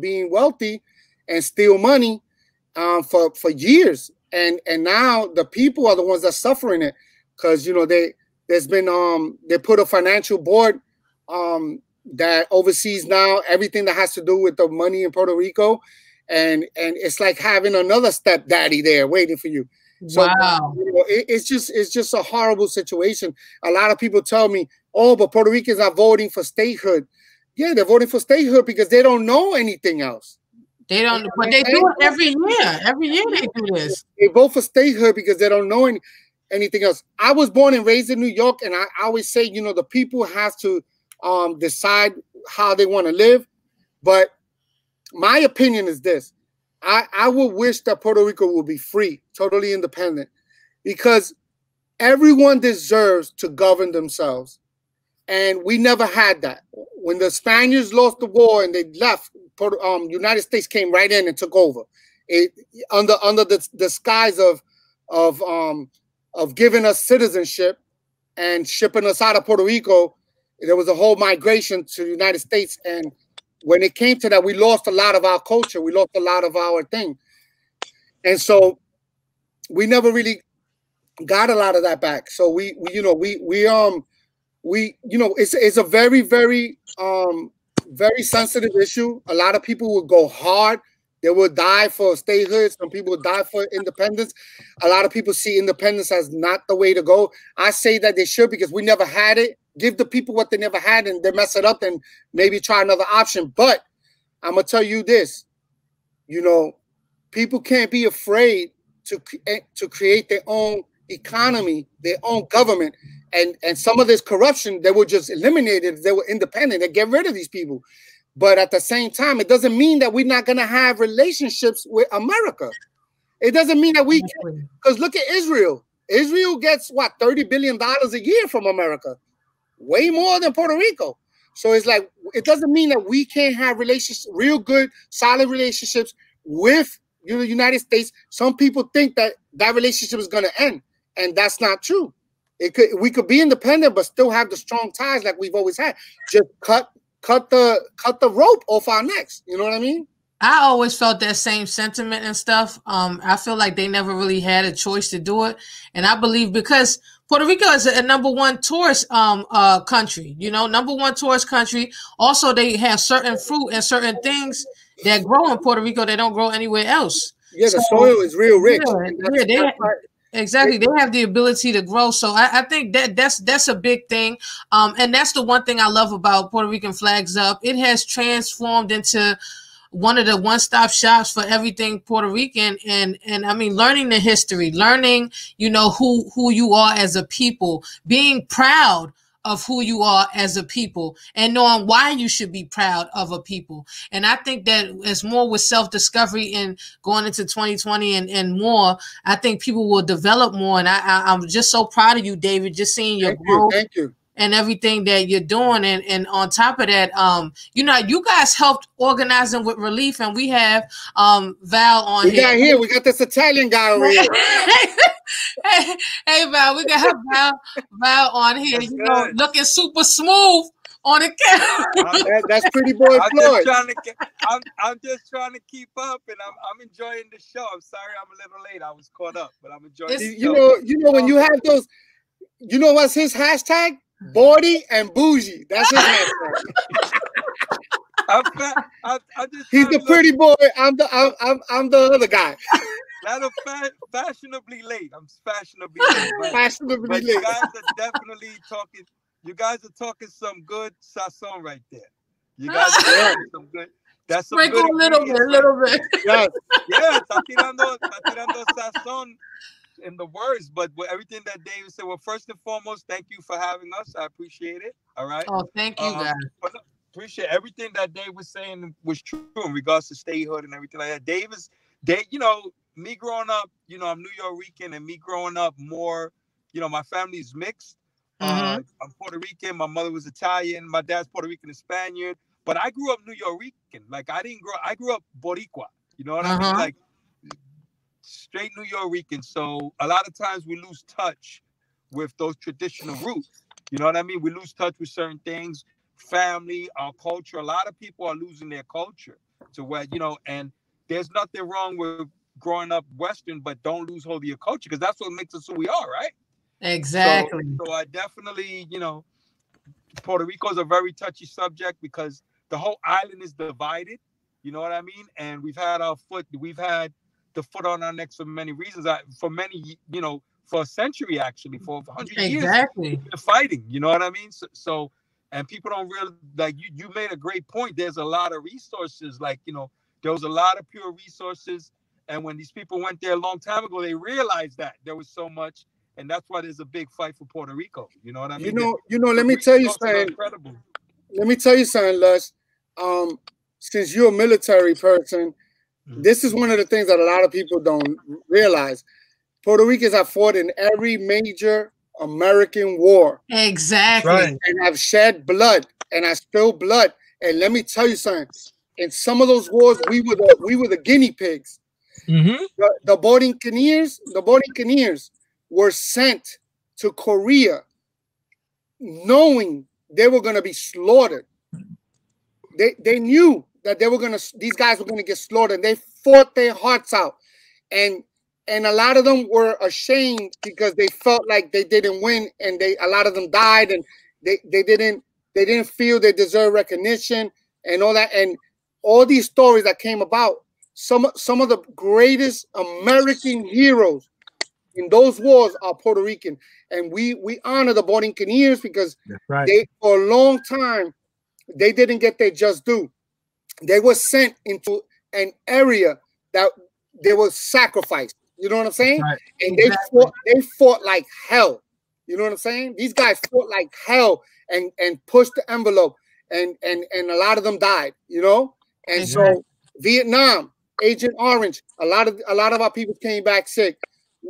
being wealthy and steal money for years. And now the people are the ones that are suffering it because, you know, they put a financial board that oversees now everything that has to do with the money in Puerto Rico, and it's like having another stepdaddy there waiting for you. So wow. You know, it's just a horrible situation. A lot of people tell me, oh, but Puerto Ricans are voting for statehood. Yeah, they're voting for statehood because they don't know anything else. They don't, but they do it every year. Every year they do this. They vote for statehood because they don't know anything else. I was born and raised in New York, and I always say, you know, the people have to decide how they want to live. But my opinion is this. I would wish that Puerto Rico would be free, totally independent, because everyone deserves to govern themselves. And we never had that. When the Spaniards lost the war and they left, United States came right in and took over. It under the disguise of giving us citizenship and shipping us out of Puerto Rico. There was a whole migration to the United States, and when it came to that, we lost a lot of our culture. We lost a lot of our thing. And so we never really got a lot of that back. So we it's a very, very, very sensitive issue. A lot of people will go hard. They will die for statehood. Some people will die for independence. A lot of people see independence as not the way to go. I say that they should because we never had it. Give the people what they never had, and they mess it up, and maybe try another option. But I'm going to tell you this, you know, people can't be afraid to create their own economy, their own government. And some of this corruption, they will just eliminate it if they were independent and get rid of these people. But at the same time, it doesn't mean that we're not going to have relationships with America. It doesn't mean that we can, because look at Israel. Israel gets, what, $30 billion a year from America. Way more than Puerto Rico. So it's like, it doesn't mean that we can't have relationships, real good, solid relationships with the United States. Some people think that relationship is going to end, and that's not true. We could be independent, but still have the strong ties like we've always had. Just cut cut the rope off our necks. You know what I mean? I always felt that same sentiment and stuff. I feel like they never really had a choice to do it, and I believe because Puerto Rico is a #1 tourist country, you know, #1 tourist country. Also, they have certain fruit and certain things that grow in Puerto Rico that don't grow anywhere else. Yeah, the soil is real rich. Exactly. They have the ability to grow. So I think that's a big thing. And that's the one thing I love about Puerto Rican Flags Up. It has transformed into one of the one-stop shops for everything Puerto Rican, and I mean, learning the history, learning, you know, who you are as a people, being proud of who you are as a people, and knowing why you should be proud of a people. And I think that it's more with self-discovery and going into 2020 and more, I think people will develop more. And I'm just so proud of you, David, just seeing your growth. Thank you. And everything that you're doing, and on top of that, you know, you guys helped organizing with Relief, and we have Val on here. We got this Italian guy over here. Hey Val, we got Val on here. That's know, looking super smooth on the camera. That's pretty boy Floyd. I'm just trying to keep up, and I'm enjoying the show. I'm sorry I'm a little late. I was caught up, but I'm enjoying the show. You know when you have those, you know what's his hashtag? Bawdy and bougie. That's his hashtag. He's the pretty boy. I'm the other guy. Not fashionably late. I'm fashionably late. But you guys are definitely talking. You guys are talking some good sazon right there. You guys are talking some good. That's some sprinkle good a little bit. Yes. Yeah, está tirando sazon in the words, but with everything that David said, well, first and foremost, thank you for having us. I appreciate it. All right. Oh, thank you, guys. Appreciate everything that Dave was saying was true in regards to statehood and everything like that. You know, me growing up, you know, I'm New Yorker, and me growing up more, you know, my family's mixed. I'm Puerto Rican. My mother was Italian. My dad's Puerto Rican and Spaniard. But I grew up New Yorker. Like I grew up Boricua. You know what I mean? Like straight New Yorker. So a lot of times we lose touch with those traditional roots. You know what I mean? We lose touch with certain things, family, our culture. A lot of people are losing their culture to where, you know, and there's nothing wrong with growing up Western, but don't lose hold of your culture, because that's what makes us who we are, right? Exactly. So I definitely, you know, Puerto Rico is a very touchy subject because the whole island is divided. You know what I mean? And we've had the foot on our necks for many reasons. For many, you know, for a century, actually, for 100 years, we've been fighting. You know what I mean? So and people don't really, like, you made a great point. There's a lot of resources, like, you know, there was a lot of pure resources. And when these people went there a long time ago, they realized that there was so much. And that's why there's a big fight for Puerto Rico. You know what I mean? You know, let me tell you something. Let me tell you something, Les. Since you're a military person, this is one of the things that a lot of people don't realize. Puerto Ricans have fought in every major American war. Exactly. Right. And have shed blood and have spilled blood. And let me tell you something. In some of those wars, we were the guinea pigs. The Borinqueniers were sent to Korea knowing they were going to be slaughtered. They knew that these guys were going to get slaughtered. They fought their hearts out. And a lot of them were ashamed because they felt like they didn't win, and a lot of them died, and they didn't feel they deserved recognition and all that. And all these stories that came about, some of the greatest American heroes in those wars are Puerto Rican. And we honor the Borinqueniers because they, for a long time, they didn't get their just due. They were sent into an area that they were sacrificed. You know what I'm saying? Right. And they fought like hell. You know what I'm saying? These guys fought like hell and pushed the envelope, and a lot of them died, you know? And so Vietnam, Agent Orange, a lot of our people came back sick.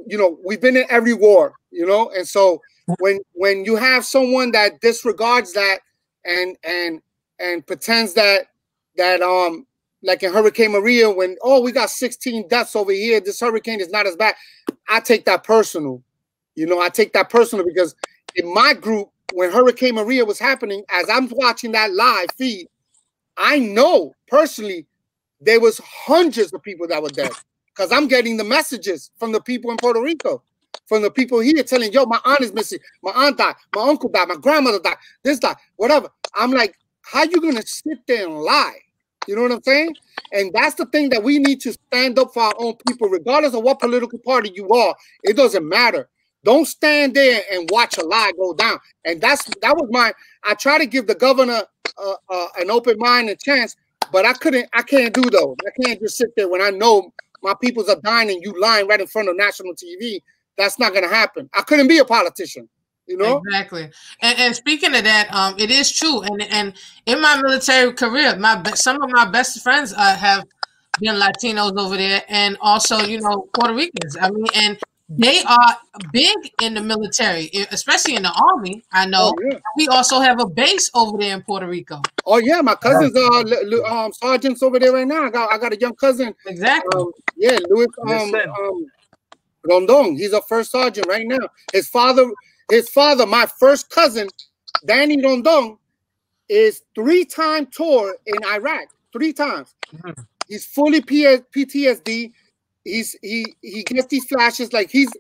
You know, we've been in every war, you know? And so when you have someone that disregards that and pretends that like in Hurricane Maria, when, oh, we got 16 deaths over here, this hurricane is not as bad, I take that personal. You know, I take that personal because in my group, when Hurricane Maria was happening, as I'm watching that live feed, I know personally there was hundreds of people that were dead because I'm getting the messages from the people in Puerto Rico, from the people here telling, yo, my aunt is missing, my aunt died, my uncle died, my grandmother died, this died, whatever. I'm like, how you gonna sit there and lie? You know what I'm saying? And that's the thing that we need to stand up for our own people, regardless of what political party you are. It doesn't matter. Don't stand there and watch a lie go down. And that was my. I try to give the governor an open mind and chance, but I can't do those. I can't just sit there when I know my peoples are dying and you lying right in front of national TV. That's not gonna happen. I couldn't be a politician. You know? Exactly. And speaking of that, it is true. And in my military career, some of my best friends have been Latinos over there, and also, you know, Puerto Ricans. I mean, and they are big in the military, especially in the Army. I know. Oh, yeah. We also have a base over there in Puerto Rico. Oh yeah, my cousins are sergeants over there right now. I got a young cousin. Exactly. Yeah, Louis Rondon. He's a first sergeant right now. His father, my first cousin, Danny Rondon, is 3-time tour in Iraq. 3 times. Mm-hmm. He's fully PTSD. He gets these flashes. Like he's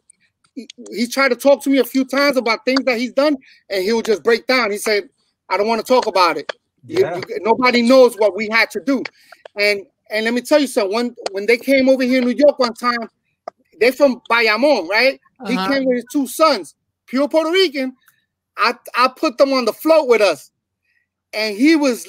tried to talk to me a few times about things that he's done, and he'll just break down. He said, "I don't want to talk about it. Yeah. Nobody knows what we had to do." And let me tell you something. When they came over here in New York one time, they're from Bayamon, right? He came with his 2 sons, pure Puerto Rican. I put them on the float with us, and he was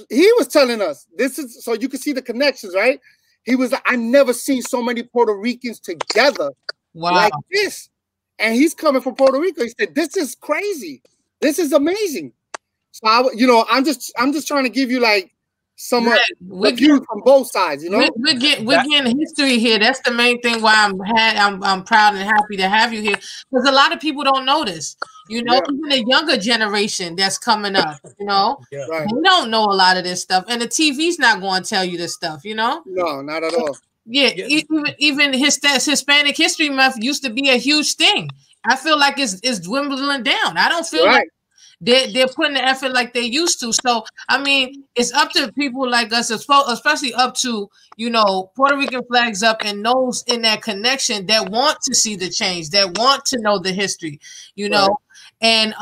telling us, this is so you can see the connections, right? He was like, I never seen so many Puerto Ricans together like this. And he's coming from Puerto Rico. He said, "This is crazy. This is amazing." So I'm just trying to give you like some views from both sides. You know, we're getting history here. That's the main thing why I'm proud and happy to have you here, because a lot of people don't know this. You know, even the younger generation that's coming up, you know, they don't know a lot of this stuff, and the TV's not going to tell you this stuff. You know, no, not at all. Yeah, even Hispanic History Month used to be a huge thing. I feel like it's dwindling down. I don't feel like they're putting the effort like they used to. So I mean, it's up to people like us, especially up to, you know, Puerto Rican flags up and those in that connection that want to see the change, that want to know the history, you know. And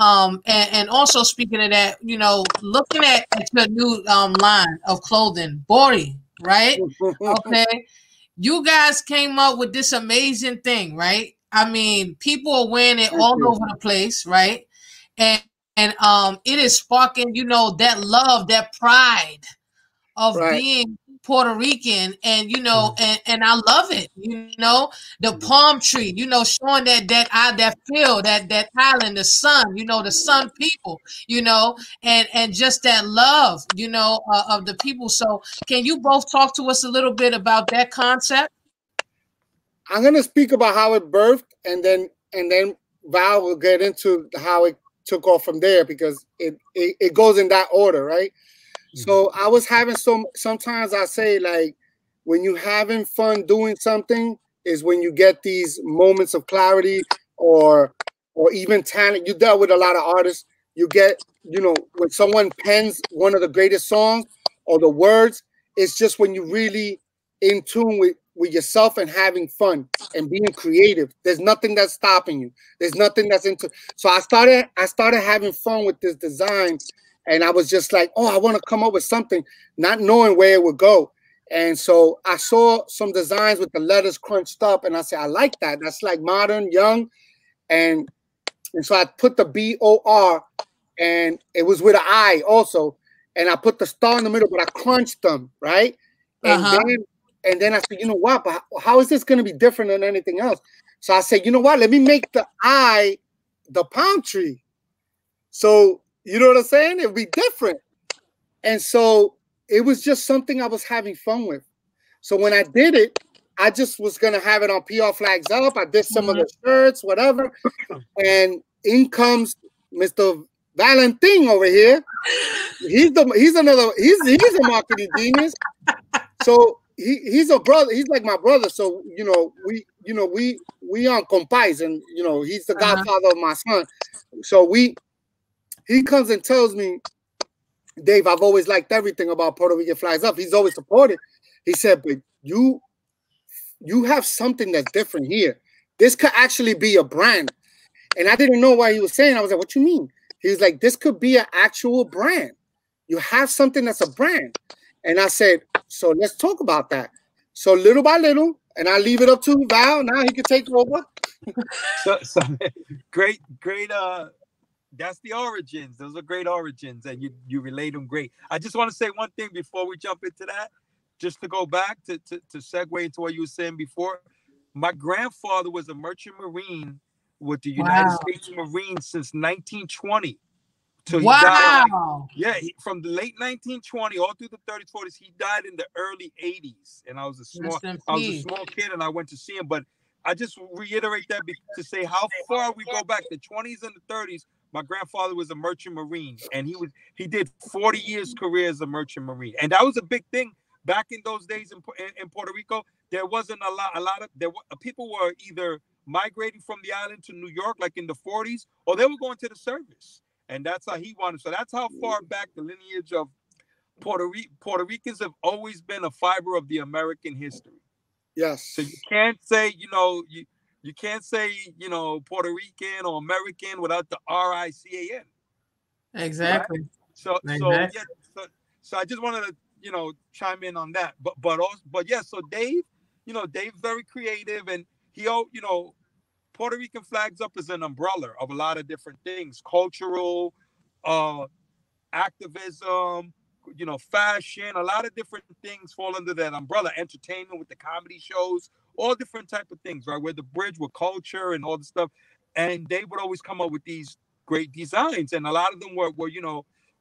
also speaking of that, you know, looking at your new line of clothing, Bori, right? Okay. You guys came up with this amazing thing, right? I mean, people are wearing it all over the place, right? And it is sparking, you know, that love, that pride of being Puerto Rican, and you know, and I love it. You know, the palm tree, you know, showing that feel, that island, the sun, you know, the sun people, you know, and just that love, you know, of the people. So, can you both talk to us a little bit about that concept? I'm gonna speak about how it birthed, and then Val will get into how it took off from there, because it goes in that order, right? So I was having sometimes I say, like, when you're having fun doing something is when you get these moments of clarity or even talent. You dealt with a lot of artists. You get, you know, when someone pens one of the greatest songs or the words, it's just when you're really in tune with yourself and having fun and being creative. There's nothing that's stopping you. There's nothing that's into. So I started having fun with this design. And I was just like, oh, I want to come up with something, not knowing where it would go. And so I saw some designs with the letters crunched up, and I said, I like that. That's like modern, young. And so I put the BOR, and it was with an I also. And I put the star in the middle, but I crunched them, right? And then I said, you know what? But how is this going to be different than anything else? So I said, you know what? Let me make the I the palm tree. So, you know what I'm saying? It'd be different. And so it was just something I was having fun with. So when I did it, I just was going to have it on PR Flags Up. I did some of the shirts, whatever. And in comes Mr. Valentin over here. He's a marketing genius. So he's a brother. He's like my brother. So, we on compais, and, he's the godfather of my son. So He comes and tells me, Dave, I've always liked everything about Puerto Rican Flags Up. He's always supported. He said, but you have something that's different here. This could actually be a brand. And I didn't know why he was saying. I was like, what you mean? He was like, this could be an actual brand. You have something that's a brand. And I said, so let's talk about that. So little by little, and I leave it up to Val. Now he can take over. so great. That's the origins. Those are great origins, and you relate them great. I just want to say one thing before we jump into that, just to go back to segue into what you were saying before. My grandfather was a merchant marine with the United States Marines since 1920 till he died. From the late 1920 all through the 30s, 40s. He died in the early 80s, and I was a small kid, and I went to see him. But I just reiterate that to say how far we go back, the 20s and the 30s. My grandfather was a merchant marine, and he did 40 years career as a merchant marine, and that was a big thing back in those days in Puerto Rico. There wasn't a lot of people were either migrating from the island to New York, like in the 40s, or they were going to the service, and that's how he wanted. So that's how far back the lineage of Puerto Ricans have always been a fiber of the American history. Yes. So you can't say you can't say, Puerto Rican or American without the RICAN. Exactly. Right? So I just wanted to, chime in on that. But so Dave, Dave's very creative, and he, Puerto Rican Flags Up is an umbrella of a lot of different things: cultural, activism, fashion. A lot of different things fall under that umbrella. Entertainment with the comedy shows, all different type of things, right? We're the bridge with culture and all the stuff. And they would always come up with these great designs, and a lot of them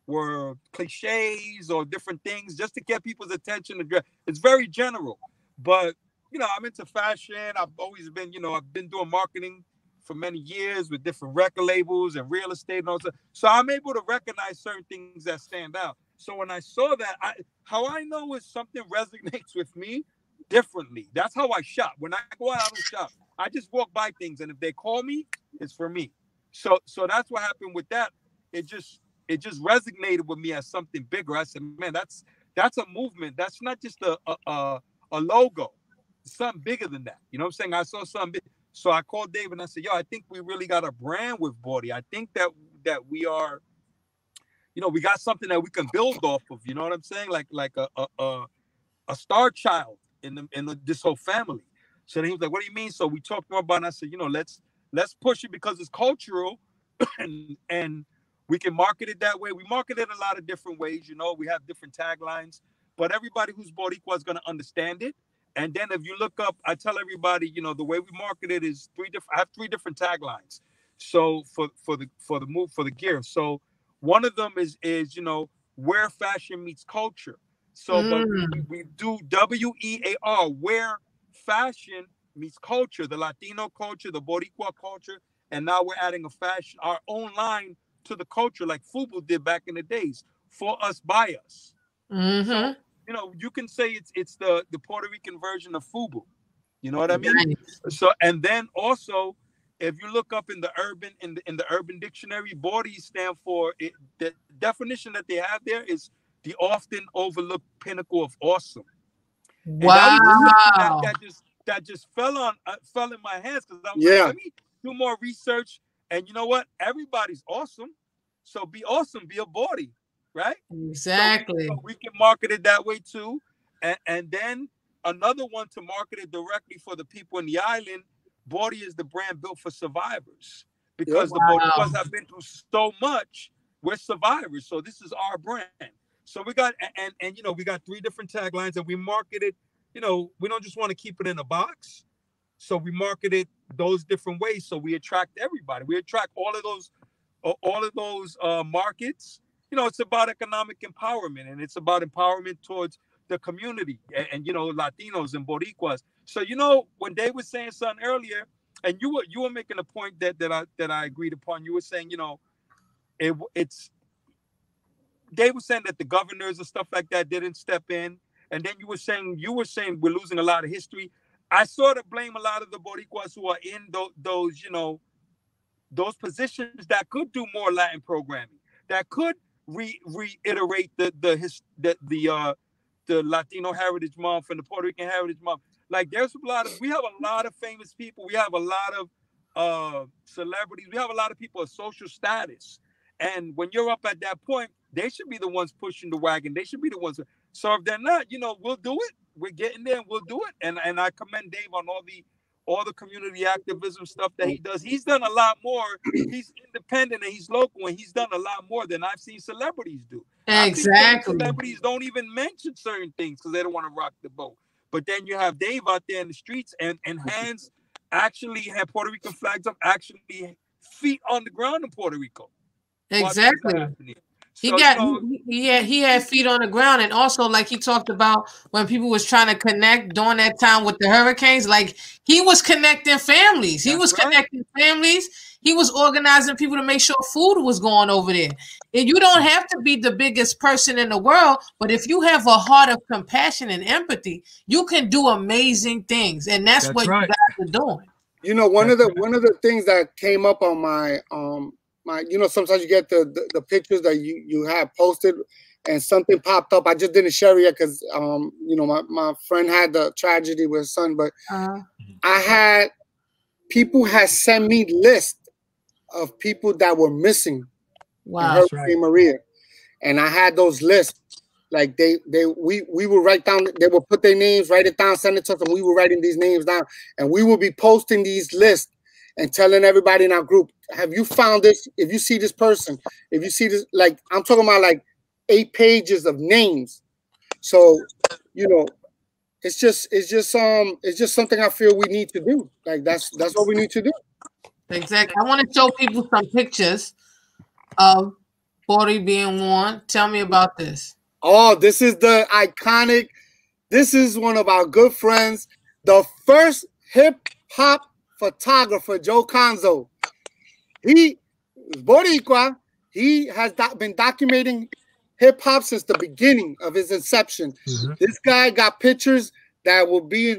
were cliches or different things just to get people's attention. It's very general, but I'm into fashion. I've always been, I've been doing marketing for many years with different record labels and real estate and all that. So I'm able to recognize certain things that stand out. So when I saw that, how I know is something resonates with me differently. That's how I shop. When I go out, I don't shop. I just walk by things, and if they call me, it's for me. So that's what happened with that. It just resonated with me as something bigger. I said, man, that's a movement. That's not just a logo. It's something bigger than that. You know what I'm saying? I saw something big. So I called Dave and I said, yo, I think we really got a brand with Bawdy. I think that we are, we got something that we can build off of. You know what I'm saying? Like a star child in this whole family. So then he was like, what do you mean? So we talked more about it, and I said, let's push it because it's cultural and we can market it that way. We market it a lot of different ways. We have different taglines, but everybody who's Boricua is going to understand it. And then if you look up, I tell everybody, the way we market it is I have three different taglines. So for the gear. So one of them is where fashion meets culture. So but we do WEAR, where fashion meets culture, the Latino culture, the Boricua culture, and now we're adding our own line to the culture, like FUBU did back in the days, for us, by us. So, you can say it's the Puerto Rican version of FUBU. You know what I mean? Nice. So, and then also, if you look up in the urban dictionary, Bawdy stand for it. The definition that they have there is the often overlooked pinnacle of awesome. Wow! And that just fell in my hands because I was like, let me do more research. And you know what? Everybody's awesome. So be awesome, be a Bawdy, right? Exactly. So we can market it that way too. And then another one to market it directly for the people in the island. Bawdy is the brand built for survivors because the Boricuas have been through so much. We're survivors. So this is our brand. So we got, and we got three different taglines, and we market it. We don't just want to keep it in a box. So we market it those different ways. So we attract everybody. We attract all of those markets. It's about economic empowerment, and it's about empowerment towards the community and Latinos and Boricuas. So when Dave was saying something earlier, and you were making a point that I agreed upon. You were saying it's Dave was saying that the governors and stuff like that didn't step in, and then you were saying we're losing a lot of history. I sort of blame a lot of the Boricuas who are in those positions that could do more Latin programming. that could reiterate the Latino Heritage Month and the Puerto Rican Heritage Month. Like we have a lot of famous people. We have a lot of celebrities. We have a lot of people of social status. And when you're up at that point, they should be the ones pushing the wagon. They should be the ones. So if they're not, we'll do it. We're getting there and we'll do it. And I commend Dave on all the community activism stuff that he does. He's done a lot more. He's independent and he's local, and he's done a lot more than I've seen celebrities do. Exactly. Celebrities don't even mention certain things because they don't want to rock the boat. But then you have Dave out there in the streets and hands actually have Puerto Rican flags up, actually feet on the ground in Puerto Rico. Exactly. He had feet on the ground, and also like he talked about when people was trying to connect during that time with the hurricanes, like he was connecting families. He was connecting families. He was organizing people to make sure food was going over there. And you don't have to be the biggest person in the world, but if you have a heart of compassion and empathy, you can do amazing things, and that's what you guys are doing. One of the things that came up on my sometimes you get the pictures that you have posted, and something popped up. I just didn't share it because my friend had the tragedy with his son, but I had people had sent me lists of people that were missing. Wow, Hurricane Maria, and I had those lists. Like we would write down. They would put their names, write it down, send it to us, and we were writing these names down, and we would be posting these lists and telling everybody in our group, have you found this? If you see this person, if you see this, like I'm talking about like 8 pages of names. So, it's just something I feel we need to do. Like that's what we need to do. Exactly. I want to show people some pictures of 40 being worn. Tell me about this. Oh, this is the iconic. This is one of our good friends, the first hip hop photographer, Joe Conzo. He is Boricua. He has been documenting hip hop since the beginning of his inception. Mm-hmm. This guy got pictures that will be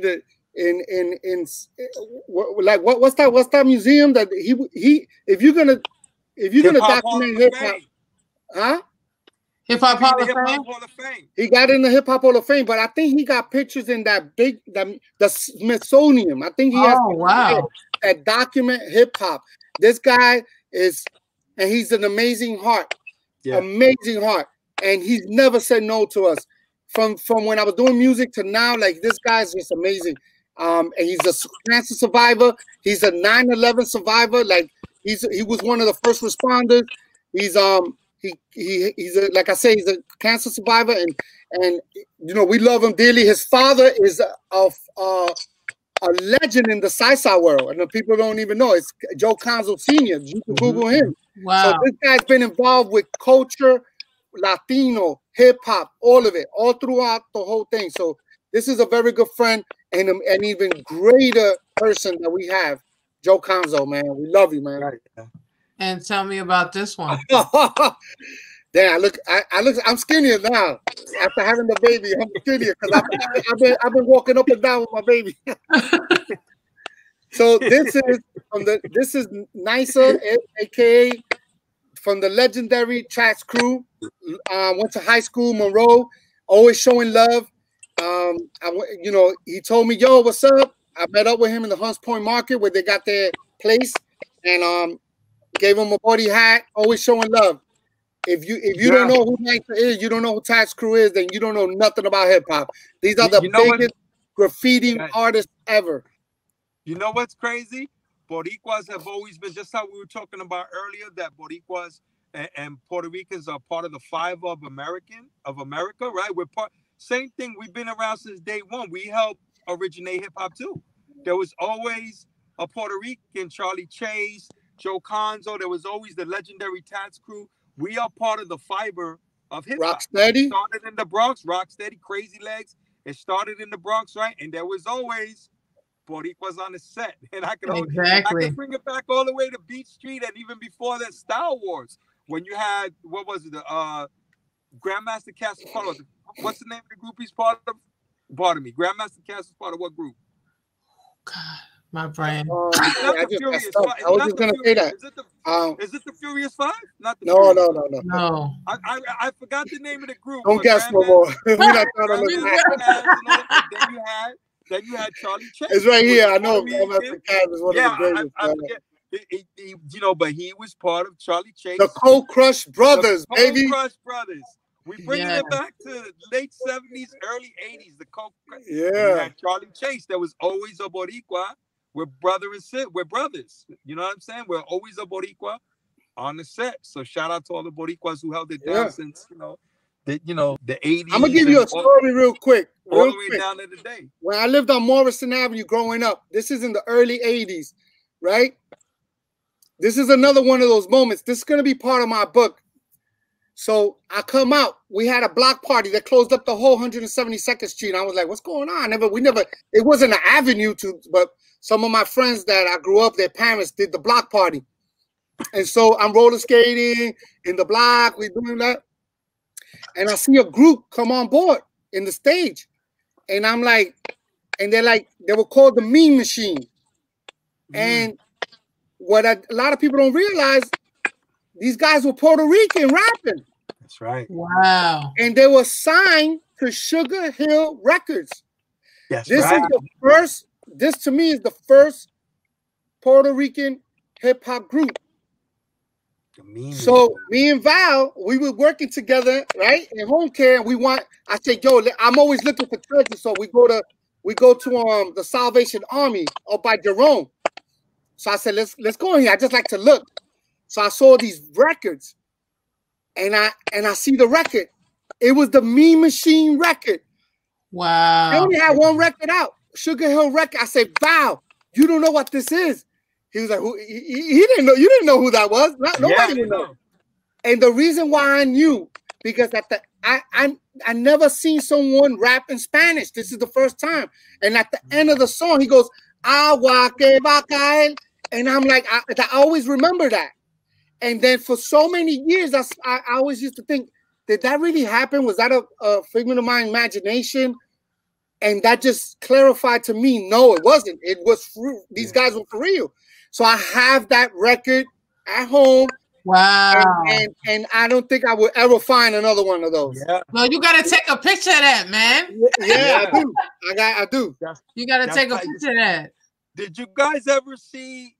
what's that museum that he if you're gonna document hip hop, huh? Hip Hop Hall of Fame. He got in the Hip Hop Hall of Fame, but I think he got pictures in the Smithsonian. I think he has that document hip hop. This guy and he's an amazing heart, amazing heart, and he's never said no to us. From when I was doing music to now, like this guy's just amazing. And he's a cancer survivor. He's a 9/11 survivor. Like he was one of the first responders. He's like I say, he's a cancer survivor, and we love him dearly. His father is a legend in the salsa world, and the people don't even know. It's Joe Conzo Sr. You can Google him. Wow. So this guy's been involved with culture, Latino, hip hop, all of it, all throughout the whole thing. So this is a very good friend and an even greater person that we have, Joe Conzo, man. We love you, man. Right. And tell me about this one. Damn, I'm skinnier now. After having the baby, I'm skinnier because I've been walking up and down with my baby. So this is Nisa, aka from the legendary Tracks crew. Went to high school, Monroe, always showing love. He told me, yo, what's up? I met up with him in the Hunts Point Market where they got their place, and gave him a body hat, always showing love. If you don't know who Nisa is, you don't know who Tracks crew is, then you don't know nothing about hip hop. These are the biggest graffiti artists ever. You know what's crazy? Boricuas have always been, just how we were talking about earlier, that Boricuas and Puerto Ricans are part of the five of America, right? We're part. Same thing. We've been around since day one. We helped originate hip hop too. There was always a Puerto Rican, Charlie Chase, Joe Conzo. There was always the legendary Tats crew. We are part of the fiber of hip hop. Rocksteady started in the Bronx. Rocksteady, Crazy Legs. It started in the Bronx, right? And there was always Boricuas on the set, and I can bring it back all the way to Beach Street, and even before that, Style Wars. When you had, what was it, the Grandmaster Cass was part of. What's the name of the group he's part of? Pardon me, Grandmaster Cass was part of what group? God, My brain. It's not the Furious Five. I was just gonna say that. Is it the Furious Five? Not the no, Furious no, no, no, No. I forgot the name of the group. Don't guess no more. We're not trying to look. Then you had Charlie Chase. It's right here. I know. Mr. Caz is one of the greatest. I forget. But he was part of Charlie Chase. The Cold Crush Brothers, baby. Cold Crush Brothers. We bringing it back to late 70s, early 80s. The Cold Crush. Yeah. And Charlie Chase. There was always a Boricua. We're brother and sis. We're brothers. You know what I'm saying? We're always a Boricua on the set. So shout out to all the Boricuas who held it down since the 80s. I'm gonna give you a story real quick. All the way down to the day. When I lived on Morrison Avenue growing up, this is in the early 80s, right? This is another one of those moments. This is going to be part of my book. So I come out. We had a block party that closed up the whole 172nd Street. I was like, what's going on? It wasn't an avenue but some of my friends that I grew up, their parents did the block party. And so I'm roller skating in the block. We're doing that. And I see a group come on board in the stage. And I'm like, and they're like, they were called the Mean Machine. And what a lot of people don't realize, these guys were Puerto Rican rapping. That's right. Wow. And they were signed to Sugar Hill Records. This to me is the first Puerto Rican hip hop group. So me and Val, we were working together, right, in home care. And I said, yo, I'm always looking for churches. So we go to the Salvation Army up by Jerome. So I said, let's go in here. I just like to look. So I saw these records, and I see the record. It was the Mean Machine record. Wow. They only had one record out, Sugar Hill Record. I said, Val, you don't know what this is. He was like, who? He didn't know. You didn't know who that was. Nobody would know. And the reason why I knew, because I never seen someone rap in Spanish. This is the first time. And at the end of the song, he goes, agua que va a caer. And I'm like, I always remember that. And then for so many years, I always used to think, did that really happen? Was that a figment of my imagination? And that just clarified to me, no, it wasn't. It was these guys were for real. So I have that record at home. Wow. And I don't think I will ever find another one of those. Yeah. Well, you got to take a picture of that, man. Yeah, I do. I do. You got to take a picture of that. Did you guys ever see,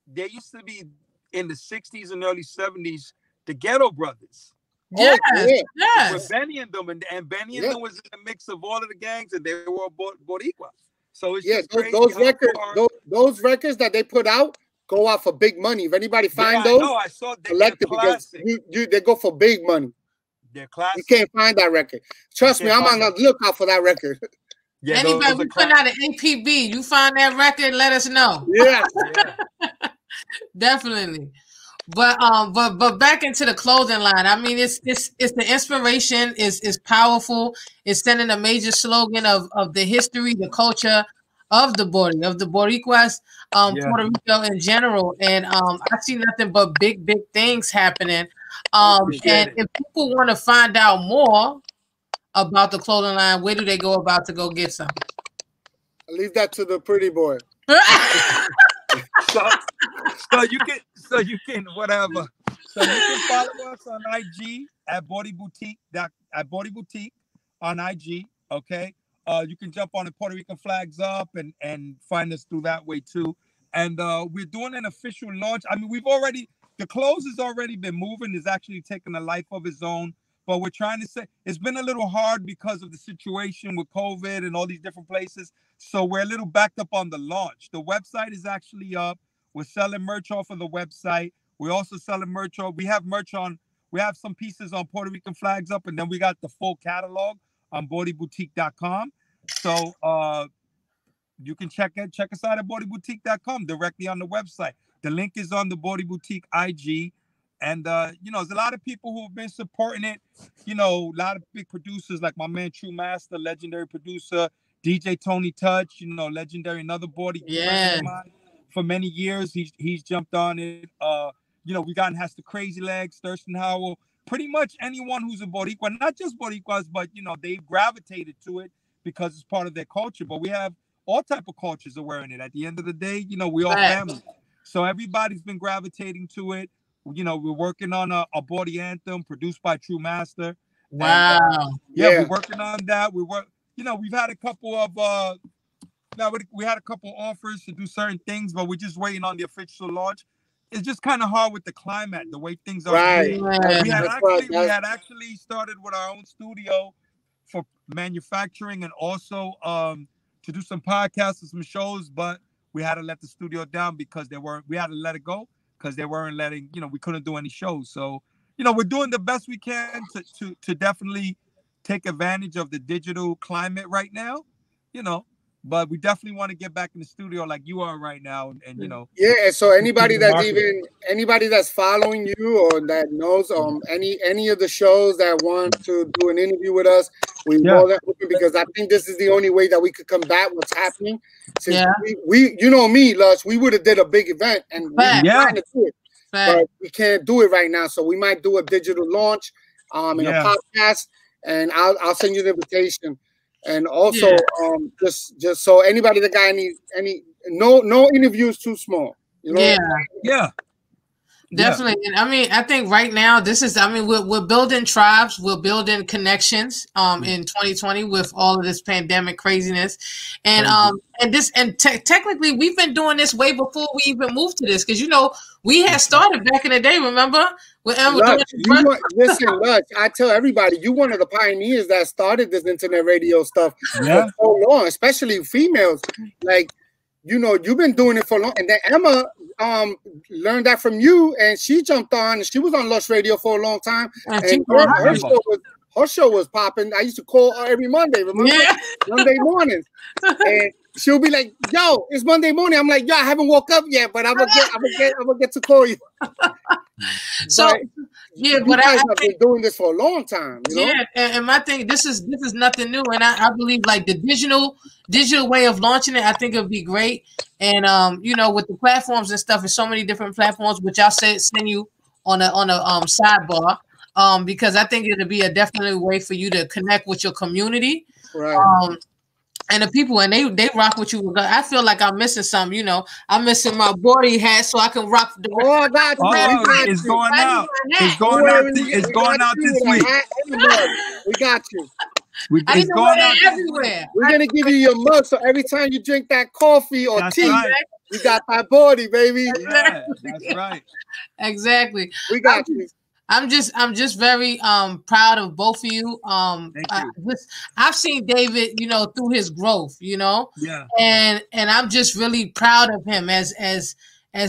there used to be in the 60s and early 70s, the Ghetto Brothers? Yes, yes. With Benny and them, and Benny and them was in the mix of all of the gangs, and they were Boricua. So it's just those records that they put out go out for big money. If anybody find those, I saw collect it because they go for big money. They're classic. You can't find that record. Trust me, I'm on the lookout for that record. Yeah, anybody we put out an APB, you find that record, let us know. Yeah. Definitely. But back into the clothing line. I mean, it's the inspiration is powerful. It's sending a major slogan of the history, the culture of the Boricuas, Puerto Rico in general. And I see nothing but big things happening. And if people want to find out more about the clothing line, where do they go about to go get some? I leave that to the pretty boy. So you can whatever. So you can follow us on IG at Body Boutique on IG. Okay. You can jump on the Puerto Rican Flags Up and find us through that way too. And we're doing an official launch. I mean, the clothes has already been moving. It's actually taking a life of its own. But we're trying to say it's been a little hard because of the situation with COVID and all these different places. So we're a little backed up on the launch. The website is actually up. We're selling merch off of the website. We're also selling merch off. We have merch on. We have some pieces on Puerto Rican Flags Up, and then we got the full catalog on bodyboutique.com. So you can check us out at bodyboutique.com directly on the website. The link is on the Body Boutique IG. And, there's a lot of people who have been supporting it. A lot of big producers like my man True Master, legendary producer, DJ Tony Touch, legendary, another body for many years. He's jumped on it. We got Has the Crazy Legs, Thurston Howell, pretty much anyone who's a Boricua, not just Boricuas, but, they've gravitated to it because it's part of their culture. But we have all type of cultures are wearing it. At the end of the day, you know, we all family. So everybody's been gravitating to it. You know, we're working on a body anthem produced by True Master. Wow. And, we're working on that. You know, we've had a couple of we had a couple offers to do certain things, but we're just waiting on the official launch. It's just kind of hard with the climate, the way things are. Right. We had actually started with our own studio for manufacturing and also to do some podcasts and some shows, but we had to let the studio down because we had to let it go because they weren't letting, you know, we couldn't do any shows. So, you know, we're doing the best we can to definitely take advantage of the digital climate right now, you know, but we definitely want to get back in the studio like you are right now. And you know. Yeah. So anybody that's following you or that knows any of the shows that want to do an interview with us, we know that because I think this is the only way that we could combat what's happening. Since we you know me, Lush, we would have did a big event and we're trying to do it. But we can't do it right now. So we might do a digital launch in a podcast, and I'll send you the invitation. And also, just so anybody that got any no interviews too small, you know? Definitely. And I mean, I think right now we're building tribes, we're building connections in 2020 with all of this pandemic craziness. And technically we've been doing this way before we even moved to this, because you know, we had started back in the day, remember? Listen, Lutz, I tell everybody, you one of the pioneers that started this internet radio stuff for so long, especially females. Like, you know, you've been doing it for long. And then Emma learned that from you, and she jumped on, and she was on Lush Radio for a long time. And her show was popping. I used to call her every Monday, remember? Monday mornings. And she'll be like, yo, it's Monday morning. I'm like, yo, I haven't woke up yet, but I'm gonna get to call you. So but I've been doing this for a long time, you know? Yeah, and my thing, this is nothing new, and I believe like the digital way of launching it, I think it'd be great. And you know, with the platforms and stuff, there's so many different platforms, which I'll send you on a sidebar, because I think it'll be a definitely way for you to connect with your community. Right. And the people, and they rock with you. I feel like I'm missing something, you know. I'm missing my body hat so I can rock the it's going out. It's going out this week. We got you. It's going out everywhere. We're gonna give you your mug, so every time you drink that coffee or tea, you got that body, baby. Yeah, that's right. Exactly. We got you. I'm just very proud of both of you. I've seen David, you know, through his growth, you know, and I'm just really proud of him as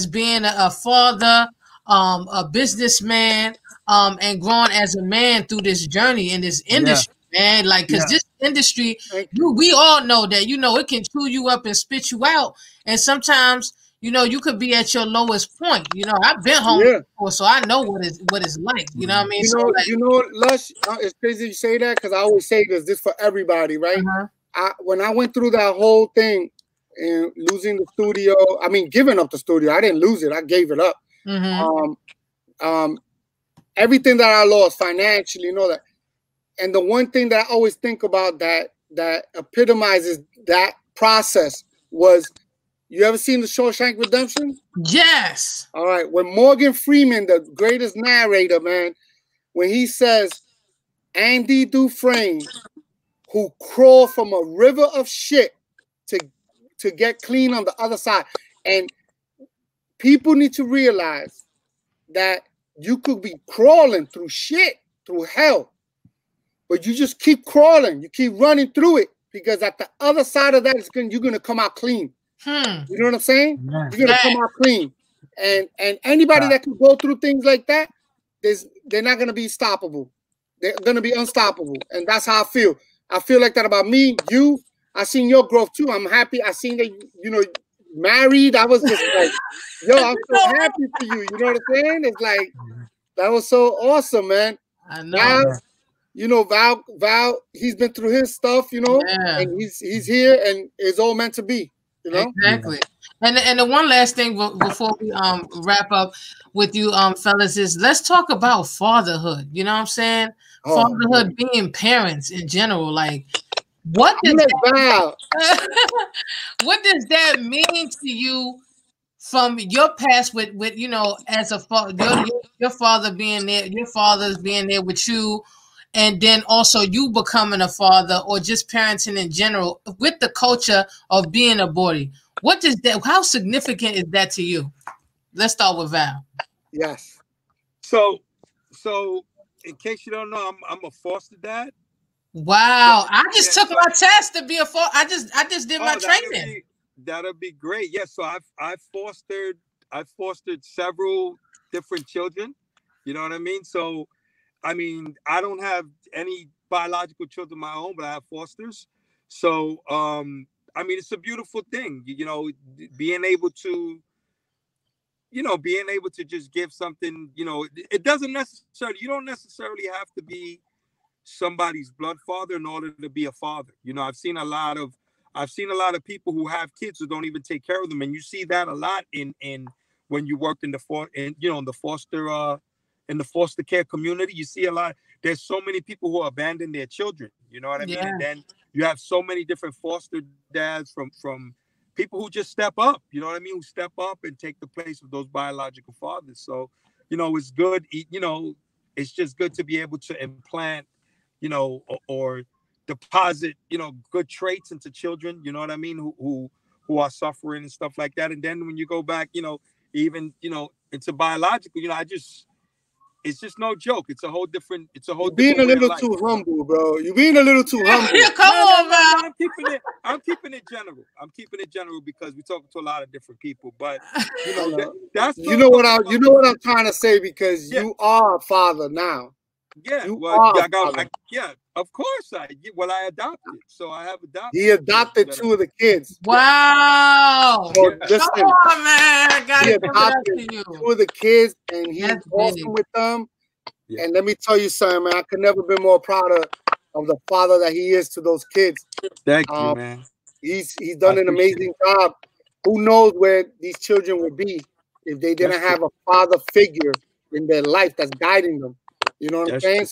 being a father, a businessman, and growing as a man through this journey in this industry, man. Like, because this industry, we all know that, you know, it can chew you up and spit you out, and sometimes, you know, you could be at your lowest point. You know, I've been home before, so I know what it's like. You know what I mean? You know, Lush, it's crazy you say that, because I always say this for everybody, right? When I went through that whole thing and losing the studio, I mean, giving up the studio, I didn't lose it, I gave it up. Everything that I lost financially, you know that. And the one thing that I always think about that epitomizes that process was, you ever seen The Shawshank Redemption? Yes. All right. When Morgan Freeman, the greatest narrator, man, when he says, Andy Dufresne, who crawled from a river of shit to get clean on the other side. And people need to realize that you could be crawling through shit, through hell, but you just keep crawling. You keep running through it, because at the other side of that, you're going to come out clean. You know what I'm saying? You're gonna come out clean, and anybody that can go through things like that, they're not gonna be stoppable. They're gonna be unstoppable, and that's how I feel. I feel like that about me, you. I seen your growth too. I'm happy. I seen that you know, married. I was just like, yo, I'm so happy for you. You know what I'm saying? It's like that was so awesome, man. I know. You know, Val, he's been through his stuff, you know, and he's here, and it's all meant to be. You know? Exactly. And the one last thing before we wrap up with you fellas is, let's talk about fatherhood. You know what I'm saying? Fatherhood, being parents in general. Like, What does that, what does that mean to you from your past with you know, as a your father being there, your father's being there with you, and then also you becoming a father or just parenting in general with the culture of being aborted? What does that? How significant is that to you? Let's start with Val. Yes. So in case you don't know, I'm a foster dad. Wow, I just took my test to be a foster. I just did my training. That'll be great. Yes, so I fostered several different children. You know what I mean? So I mean, I don't have any biological children of my own, but I have fosters. So I mean, it's a beautiful thing, you know, being able to just give something, you know, it doesn't necessarily, you don't necessarily have to be somebody's blood father in order to be a father. You know, I've seen a lot of people who have kids who don't even take care of them, and you see that a lot in when you work in the foster care community. You see a lot. There's so many people who abandon their children. You know what I mean? And then you have so many different foster dads from people who just step up. You know what I mean? Who step up and take the place of those biological fathers. So, you know, it's good. You know, it's just good to be able to implant, you know, or deposit, you know, good traits into children, you know what I mean, who are suffering and stuff like that. And then when you go back, you know, even, you know, into biological, you know, it's just no joke. It's a whole different. You're being a little too humble, bro. You're being a little too humble. Come on, man. I'm keeping it general. I'm keeping it general because we talk to a lot of different people. But you know, that's you know what I'm trying to say, because you are a father now. Yeah, yeah, of course I adopted. So I have adopted. He adopted 2 of the kids. Wow. So listen, come on, man. He adopted 2 of the kids, and he's awesome with them. Yeah. And let me tell you something, man. I could never be more proud of the father that he is to those kids. Thank you, man. He's done an amazing job. Who knows where these children would be if they didn't have a father figure in their life that's guiding them. You know what I'm saying?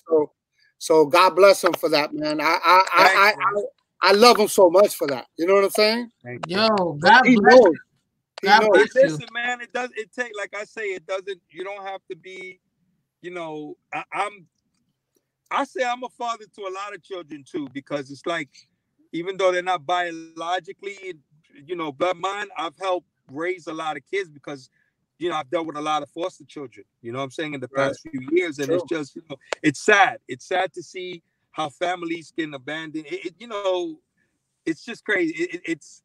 So God bless him for that, man. I love him so much for that. You know what I'm saying? Yo, God bless you. God bless you. Listen, man, it take, like I say, you don't have to be, you know, I say I'm a father to a lot of children too, because it's like, even though they're not biologically, you know, blood mine, I've helped raise a lot of kids because, you know, I've dealt with a lot of foster children, you know what I'm saying, in the past few years. And it's just, you know, it's sad. It's sad to see how families can abandon it. You know, it's just crazy. It's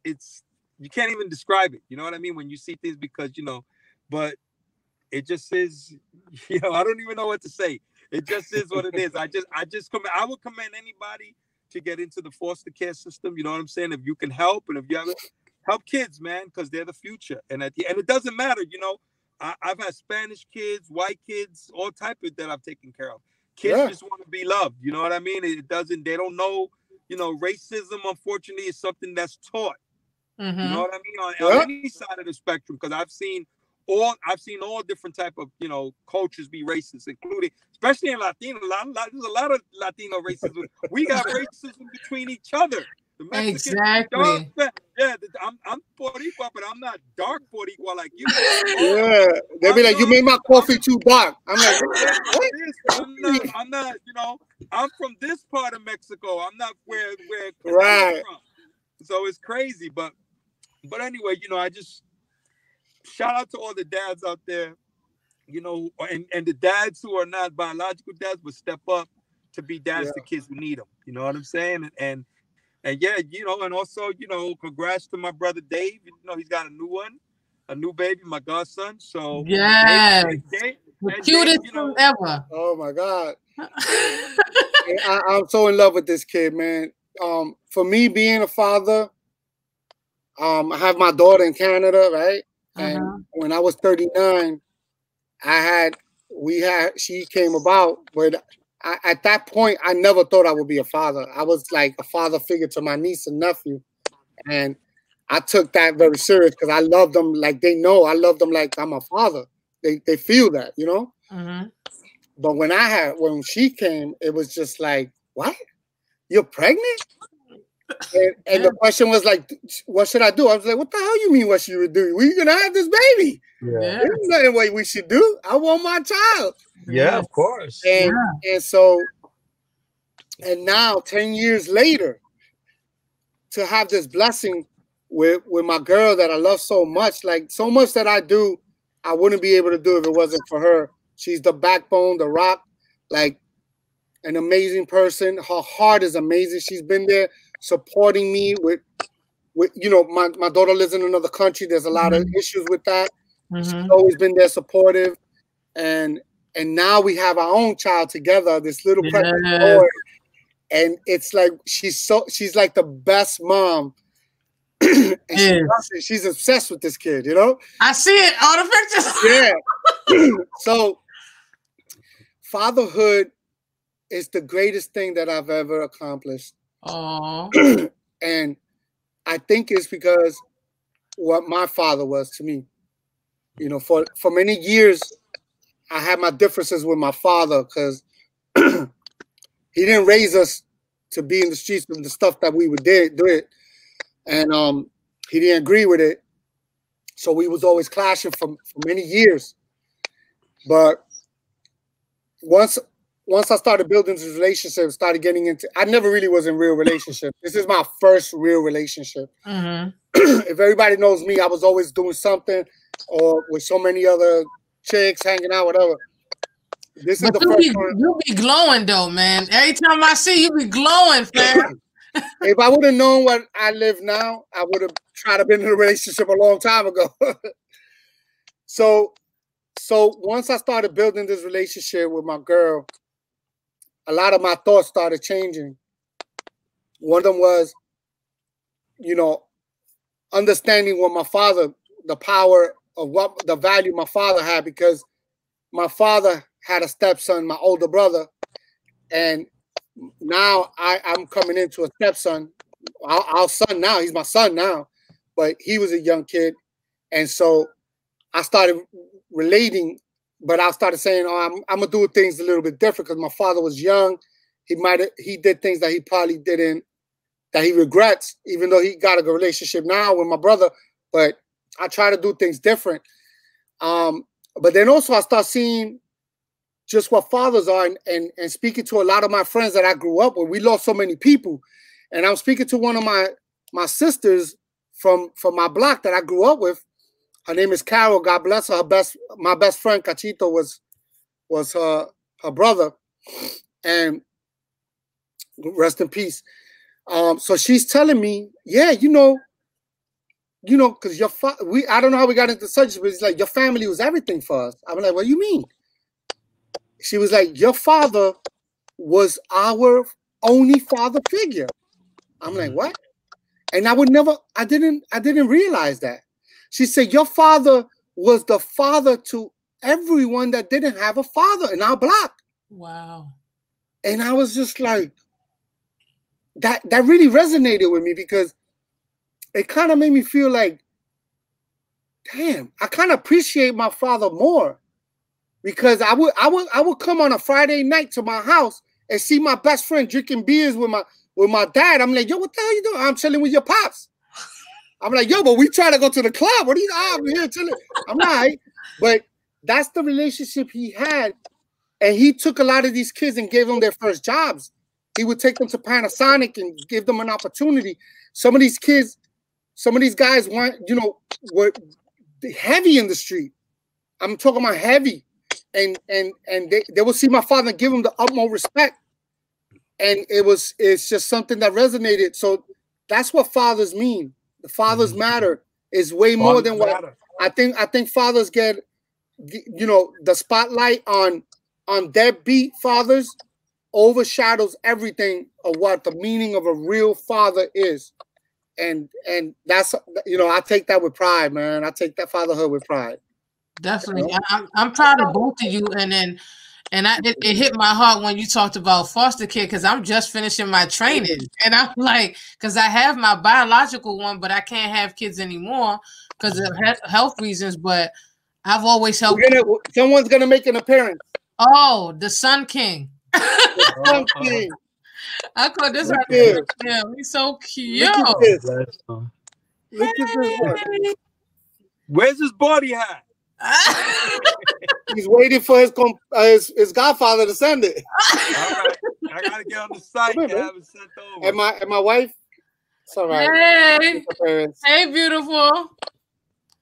you can't even describe it. You know what I mean? When you see things, because, you know, but it just is, you know, I don't even know what to say. It just is what it is. I would commend anybody to get into the foster care system. You know what I'm saying? If you can help, and if you haven't, help kids, man, because they're the future. And it doesn't matter, you know. I've had Spanish kids, white kids, all type of that I've taken care of. Kids just want to be loved. You know what I mean? They don't know, you know, racism, unfortunately, is something that's taught. Mm-hmm. You know what I mean? On any side of the spectrum, because I've seen all different type of, you know, cultures be racist, including, especially in Latino. There's a lot of Latino racism. We got racism between each other. The Mexicans, exactly. I'm Boricua, but I'm not dark Boricua like you. They be like, you made my coffee too dark. I'm like, I'm not, you know, I'm from this part of Mexico. I'm not where I'm from. So it's crazy, but anyway, you know, I just shout out to all the dads out there, you know, and the dads who are not biological dads, but step up to be dads to kids who need them. You know what I'm saying? And yeah, you know, and also, you know, congrats to my brother Dave. You know, he's got a new baby, my godson. So the cutest ever. Oh my God. I'm so in love with this kid, man. For me, being a father, I have my daughter in Canada, right? And when I was 39, she came about, but at that point, I never thought I would be a father. I was like a father figure to my niece and nephew. And I took that very serious because I love them like they know. I love them like I'm a father. They feel that, you know? Mm-hmm. But when she came, it was just like, what? You're pregnant? And the question was like, what should I do? I was like, what the hell you mean what should we do? We're going to have this baby. Yeah. There's nothing what we should do. I want my child. Yeah, of course. And so, and now 10 years later, to have this blessing with my girl that I love so much, like so much that I do, I wouldn't be able to do if it wasn't for her. She's the backbone, the rock, like an amazing person. Her heart is amazing. She's been there supporting me with you know, my daughter lives in another country. There's a lot of issues with that. She's always been there supportive. And now we have our own child together, this little pregnant boy. And it's like she's like the best mom. And she's obsessed with this kid, you know? I see it, all the pictures. Yeah. So fatherhood is the greatest thing that I've ever accomplished. And I think it's because what my father was to me. You know, for many years, I had my differences with my father because he didn't raise us to be in the streets with the stuff that we would do it. And he didn't agree with it. So we was always clashing for many years. But once I started building this relationship, started getting into, I never really was in real relationship. This is my first real relationship. If everybody knows me, I was always doing something or with so many other chicks hanging out, whatever. This is the first one. You be glowing though, man. Every time I see you, be glowing, fam. If I would have known what I live now, I would have tried to be in a relationship a long time ago. So once I started building this relationship with my girl, a lot of my thoughts started changing. One of them was, you know, understanding what my father, the power of what the value my father had, because my father had a stepson, my older brother, and now I'm coming into a stepson, our son now. He's my son now, but he was a young kid, and so I started relating. But I started saying, "Oh, I'm gonna do things a little bit different because my father was young. He did things that he probably didn't, that he regrets, even though he got a good relationship now with my brother. But I try to do things different. But then also I start seeing just what fathers are, and speaking to a lot of my friends that I grew up with. We lost so many people, and I'm speaking to one of my sisters from my block that I grew up with. Her name is Carol. God bless her. My best friend Cachito was her brother, and rest in peace. So she's telling me, yeah, you know, because I don't know how we got into the subject, but it's like your family was everything for us. I'm like, what do you mean? She was like, your father was our only father figure. I'm like, what? And I didn't realize that. She said, your father was the father to everyone that didn't have a father in our block. Wow. And I was just like, that really resonated with me, because it kind of made me feel like, damn, I kind of appreciate my father more, because I would come on a Friday night to my house and see my best friend drinking beers with my dad. I'm like, yo, what the hell you doing? I'm chilling with your pops. I'm like, yo, but we try to go to the club. What are you? I'm here chilling. I'm not. But that's the relationship he had. And he took a lot of these kids and gave them their first jobs. He would take them to Panasonic and give them an opportunity. Some of these kids, some of these guys were heavy in the street. I'm talking about heavy. And they will see my father and give him the utmost respect. And it's just something that resonated. So that's what fathers mean. The fathers matter is way more than what I think fathers get, you know, the spotlight on deadbeat fathers overshadows everything of what the meaning of a real father is. And that's, you know, I take that with pride, man. I take that fatherhood with pride. Definitely. You know? I'm proud of both of you. And it hit my heart when you talked about foster care, because I'm just finishing my training. And I'm like, because I have my biological one, but I can't have kids anymore because of health reasons. But I've always helped. Someone's going to make an appearance. Oh, the Sun King. The Sun King. I call this him. He's so cute. Look at this. Look at this one. Where's his body hat? He's waiting for his godfather to send it. All right, I gotta get on the site and have it sent over. And my wife. It's all right. Hey, beautiful.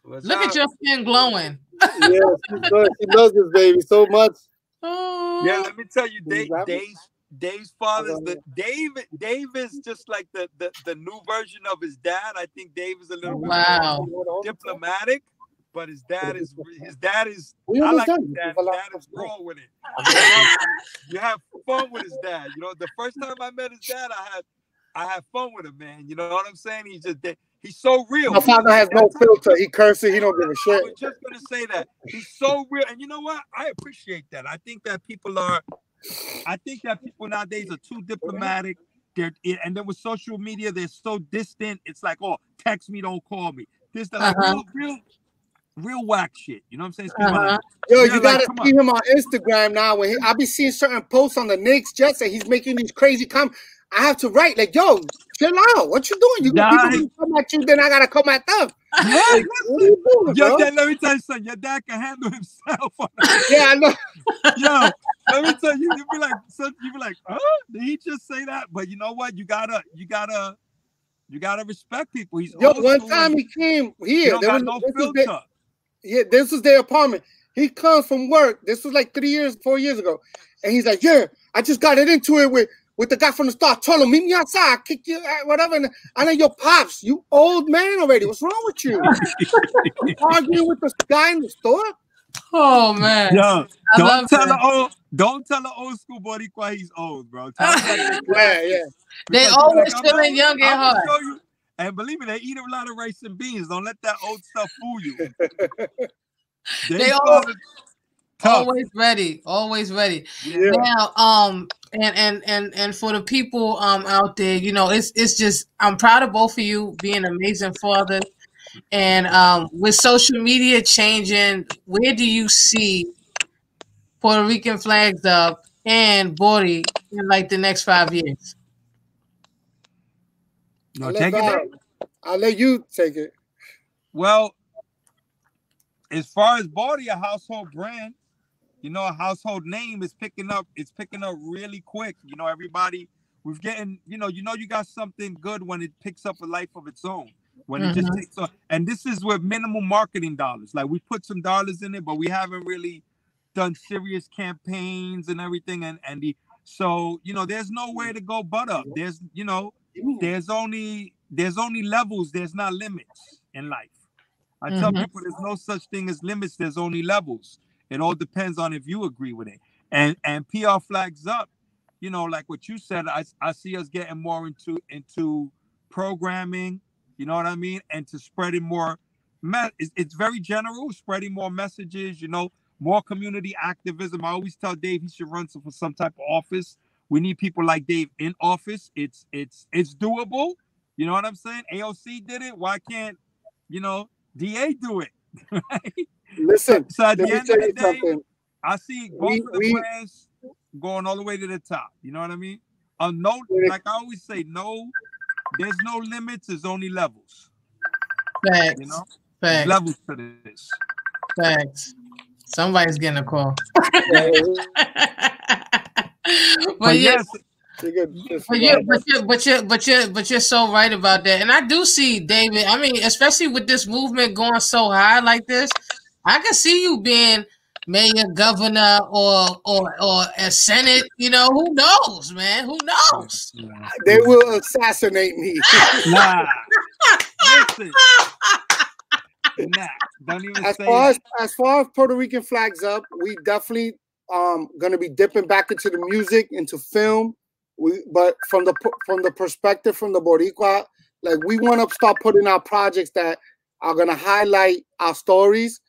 Look at your skin glowing. Yeah, she loves this baby so much. Oh. Yeah, let me tell you, Dave's father's Dave is just like the new version of his dad. I think Dave is a little bit more diplomatic, but his dad is I like his dad. His dad is raw with it. You have fun with his dad. You know, the first time I met his dad, I had fun with him, man. You know what I'm saying? He's so real. My father has no filter. He curses. He don't give a shit. I was just gonna say that he's so real, and you know what? I appreciate that. I think that people nowadays are too diplomatic. And then with social media, they're so distant. It's like, oh, text me, don't call me. This the like real whack shit. You know what I'm saying? Like, yo, you gotta see him on Instagram now. When I be seeing certain posts on the Knicks Jets, and he's making these crazy comments. I have to write like, yo, chill out. What you doing? You people come at you, then I gotta come at them. Yeah, like, what are you doing, your dad, let me tell you something. Your dad can handle himself. Yeah, I know. Yo, let me tell you, you be like, huh? Did he just say that? But you know what? You gotta respect people. He's one time he came here. There was no filter. This was their apartment. He comes from work. This was like 4 years ago, and he's like, yeah, I just got into it with the guy from the store. I told him, meet me outside, kick you, whatever. And I know your pops, you old man already. What's wrong with you? You arguing with this guy in the store? Oh man. Yo, don't tell the old school Boricua he's old, bro. Yeah. They always feeling young and hard. And believe me, they eat a lot of rice and beans. Don't let that old stuff fool you. They always ready. Yeah. Now, and for the people out there, you know, it's just I'm proud of both of you being amazing fathers. And with social media changing, where do you see Puerto Rican flags up and Bori in like the next 5 years? No, take it. I'll let you take it. Well, as far as Bori, a household brand, you know, a household name is picking up. It's picking up really quick. You know, everybody was getting. You got something good when it picks up a life of its own. When it just takes off. And this is with minimal marketing dollars. Like we put some dollars in it, but we haven't really done serious campaigns and everything. So you know, there's nowhere to go but up. There's only levels. There's not limits in life. I tell people there's no such thing as limits. There's only levels. It all depends on if you agree with it. And PR flags up, you know, like what you said, I see us getting more into programming, you know what I mean? And to spreading more, it's very general, spreading more messages, you know, more community activism. I always tell Dave he should run for some type of office. We need people like Dave in office. It's doable. You know what I'm saying? AOC did it. Why can't, you know, DA do it? Right? Listen, so at the end of the day, I see both of the brands going all the way to the top. You know what I mean? Like I always say, there's no limits. There's only levels. Facts. You know, Facts. Levels to this. Facts. Somebody's getting a call. But yes. But you're so right about that, and I do see David. I mean, especially with this movement going so high like this, I can see you being mayor, governor, or a senate. You know, who knows, man? Who knows? They will assassinate me. Nah. Listen. Nah. Don't even as far as Puerto Rican flags up, we definitely gonna be dipping back into the music, into film. But from the perspective from the Boricua, like we want to start putting out projects that are gonna highlight our stories.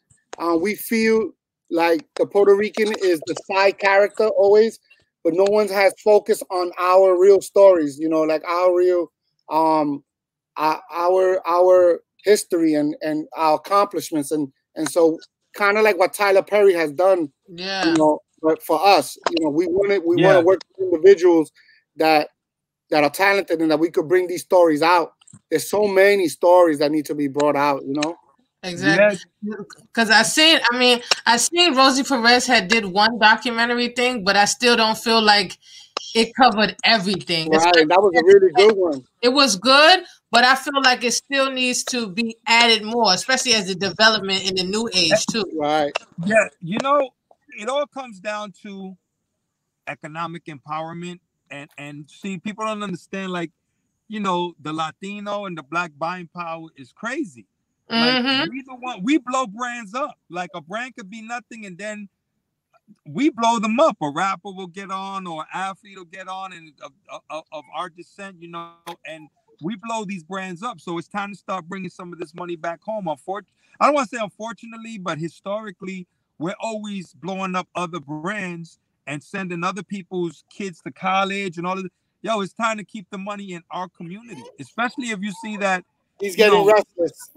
We feel like the Puerto Rican is the side character always, but no one has focused on our real stories. You know, like our real our history and our accomplishments, and so kind of like what Tyler Perry has done. Yeah. You know, but for us, you know, we want to work with individuals that that are talented and that we could bring these stories out. There's so many stories that need to be brought out, you know. Exactly. Because I seen Rosie Perez had did one documentary thing, but I still don't feel like it covered everything. Right, that was a really good one. It was good, but I feel like it still needs to be added more, especially as the development in the new age too. Right. Yeah, you know, it all comes down to economic empowerment, and see, people don't understand, like, you know, the Latino and the Black buying power is crazy. Like, we blow brands up. Like, a brand could be nothing, and then we blow them up. A rapper will get on, or an athlete will get on, and of our descent, you know, and we blow these brands up. So it's time to start bringing some of this money back home. I don't want to say unfortunately, but historically, we're always blowing up other brands and sending other people's kids to college and all of that. Yo, it's time to keep the money in our community, especially if you see that he's getting restless.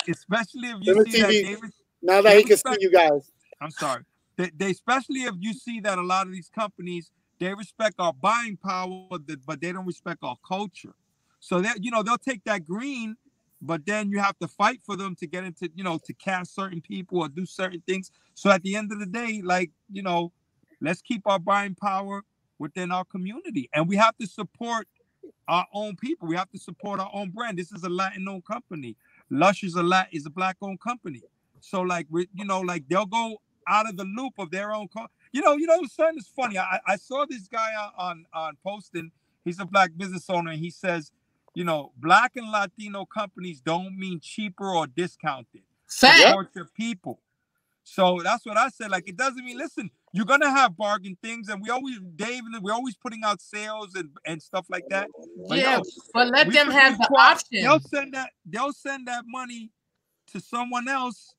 Especially if you see that David, now that he can see you guys. I'm sorry. They especially if you see that a lot of these companies, they respect our buying power, but they don't respect our culture. So that, you know, they'll take that green, but then you have to fight for them to get into, you know, to cast certain people or do certain things. So at the end of the day, like, you know, let's keep our buying power within our community, and we have to support our own people. We have to support our own brand. This is a Latin-owned company. Lush is a Black-owned company. So like, you know, like they'll go out of the loop of their own. You know, something is funny. I saw this guy on posting. He's a Black business owner, and he says, you know, Black and Latino companies don't mean cheaper or discounted. Support your people. So that's what I said. Like, it doesn't mean, listen, you're gonna have bargain things, and we're always putting out sales and stuff like that. But yeah, but let them have the option. They'll send that money to someone else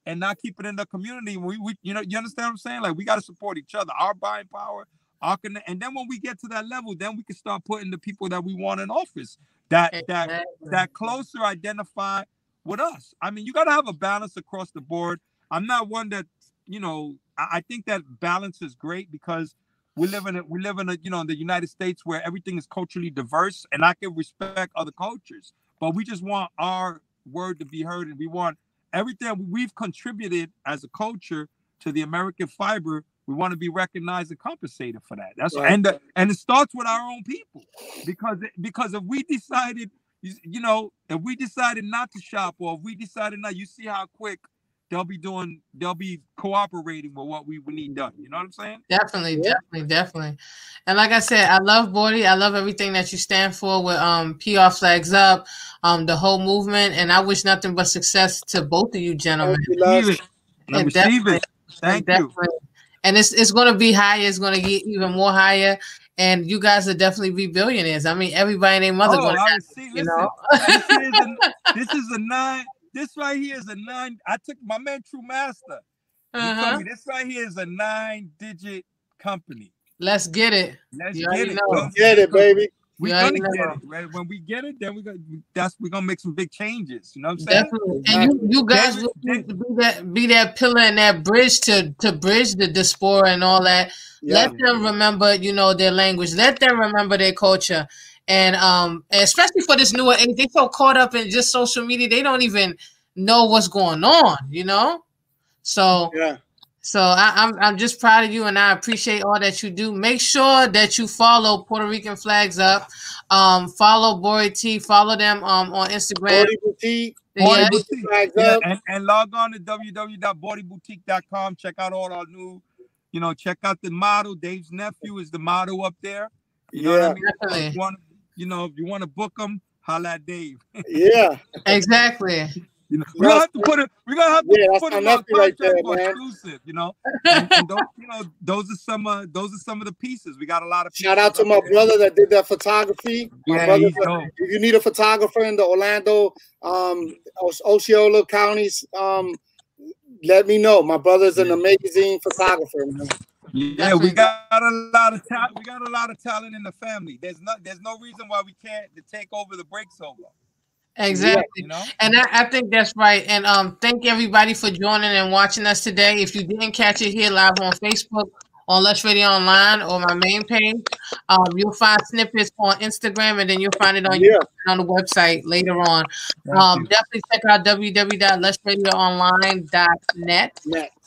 and not keep it in the community. We you know, you understand what I'm saying? Like, we got to support each other, our buying power, and then when we get to that level, then we can start putting the people that we want in office that closer identify with us. I mean, you got to have a balance across the board. I'm not one that, you know, I think that balance is great because we live in you know, in the United States where everything is culturally diverse, and I can respect other cultures, but we just want our word to be heard, and we want everything we've contributed as a culture to the American fiber. We want to be recognized and compensated for that. That's right. And it starts with our own people, because if we decided, you know, if we decided not to shop, or if we decided not, you see how quick they'll be cooperating with what we need done. You know what I'm saying? Definitely. And like I said, I love Bordy. I love everything that you stand for with PR Flags Up, the whole movement, and I wish nothing but success to both of you gentlemen. Thank you. And it's going to be higher. It's going to get even more higher. And you guys will definitely be billionaires. I mean, everybody and their mother going to have, you know. This is a 9. This right here is a 9. I took my man True Master. He told me this right here is a 9-digit company. Let's get it. Let's get it, baby. We're gonna get it. Right? When we get it, then we're gonna make some big changes. You know what I'm saying? Definitely. And you guys will be that pillar and that bridge to bridge the diaspora and all that. Yeah. Let them remember, you know, their language. Let them remember their culture. And especially for this newer age, they so caught up in just social media, they don't even know what's going on, you know? So yeah. So I'm just proud of you, and I appreciate all that you do. Make sure that you follow Puerto Rican Flags Up. Follow Bordy T. Follow them on Instagram. Bordy Boutique. Boutique Flags Up. And log on to www.bordyboutique.com. Check out all our new, you know, check out the model. Dave's nephew is the model up there. You know what I mean? Definitely. If you want to book them, holla at Dave. Yeah. Exactly. You know, we're gonna have to put it. We're gonna have to put it on right there, man. Exclusive. You know, and those, you know, those are some of the pieces. We got a lot of. Shout out to my brother that did that photography. My brother, if you need a photographer in the Orlando, Osceola counties, let me know. My brother's an amazing photographer, man. Yeah, we got a lot of talent. We got a lot of talent in the family. There's no reason why we can't take over the break solo. Exactly. You know? And I think that's right. And thank everybody for joining and watching us today. If you didn't catch it here live on Facebook, on Lush Radio Online, or my main page, You'll find snippets on Instagram, and then you'll find it on on the website later on. Definitely check out www.letsradioonline.net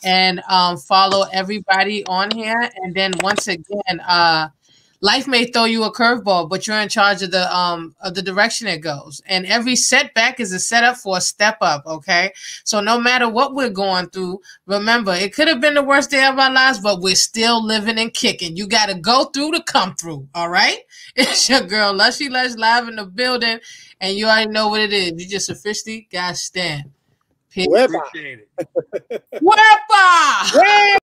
and follow everybody on here. And then once again, life may throw you a curveball, but you're in charge of the direction it goes. And every setback is a setup for a step up, okay? So no matter what we're going through, remember, it could have been the worst day of our lives, but we're still living and kicking. You got to go through to come through, all right? It's your girl, Lushy Lush, live in the building, and you already know what it is. You just officially got to stand. Appreciate it. Wepa!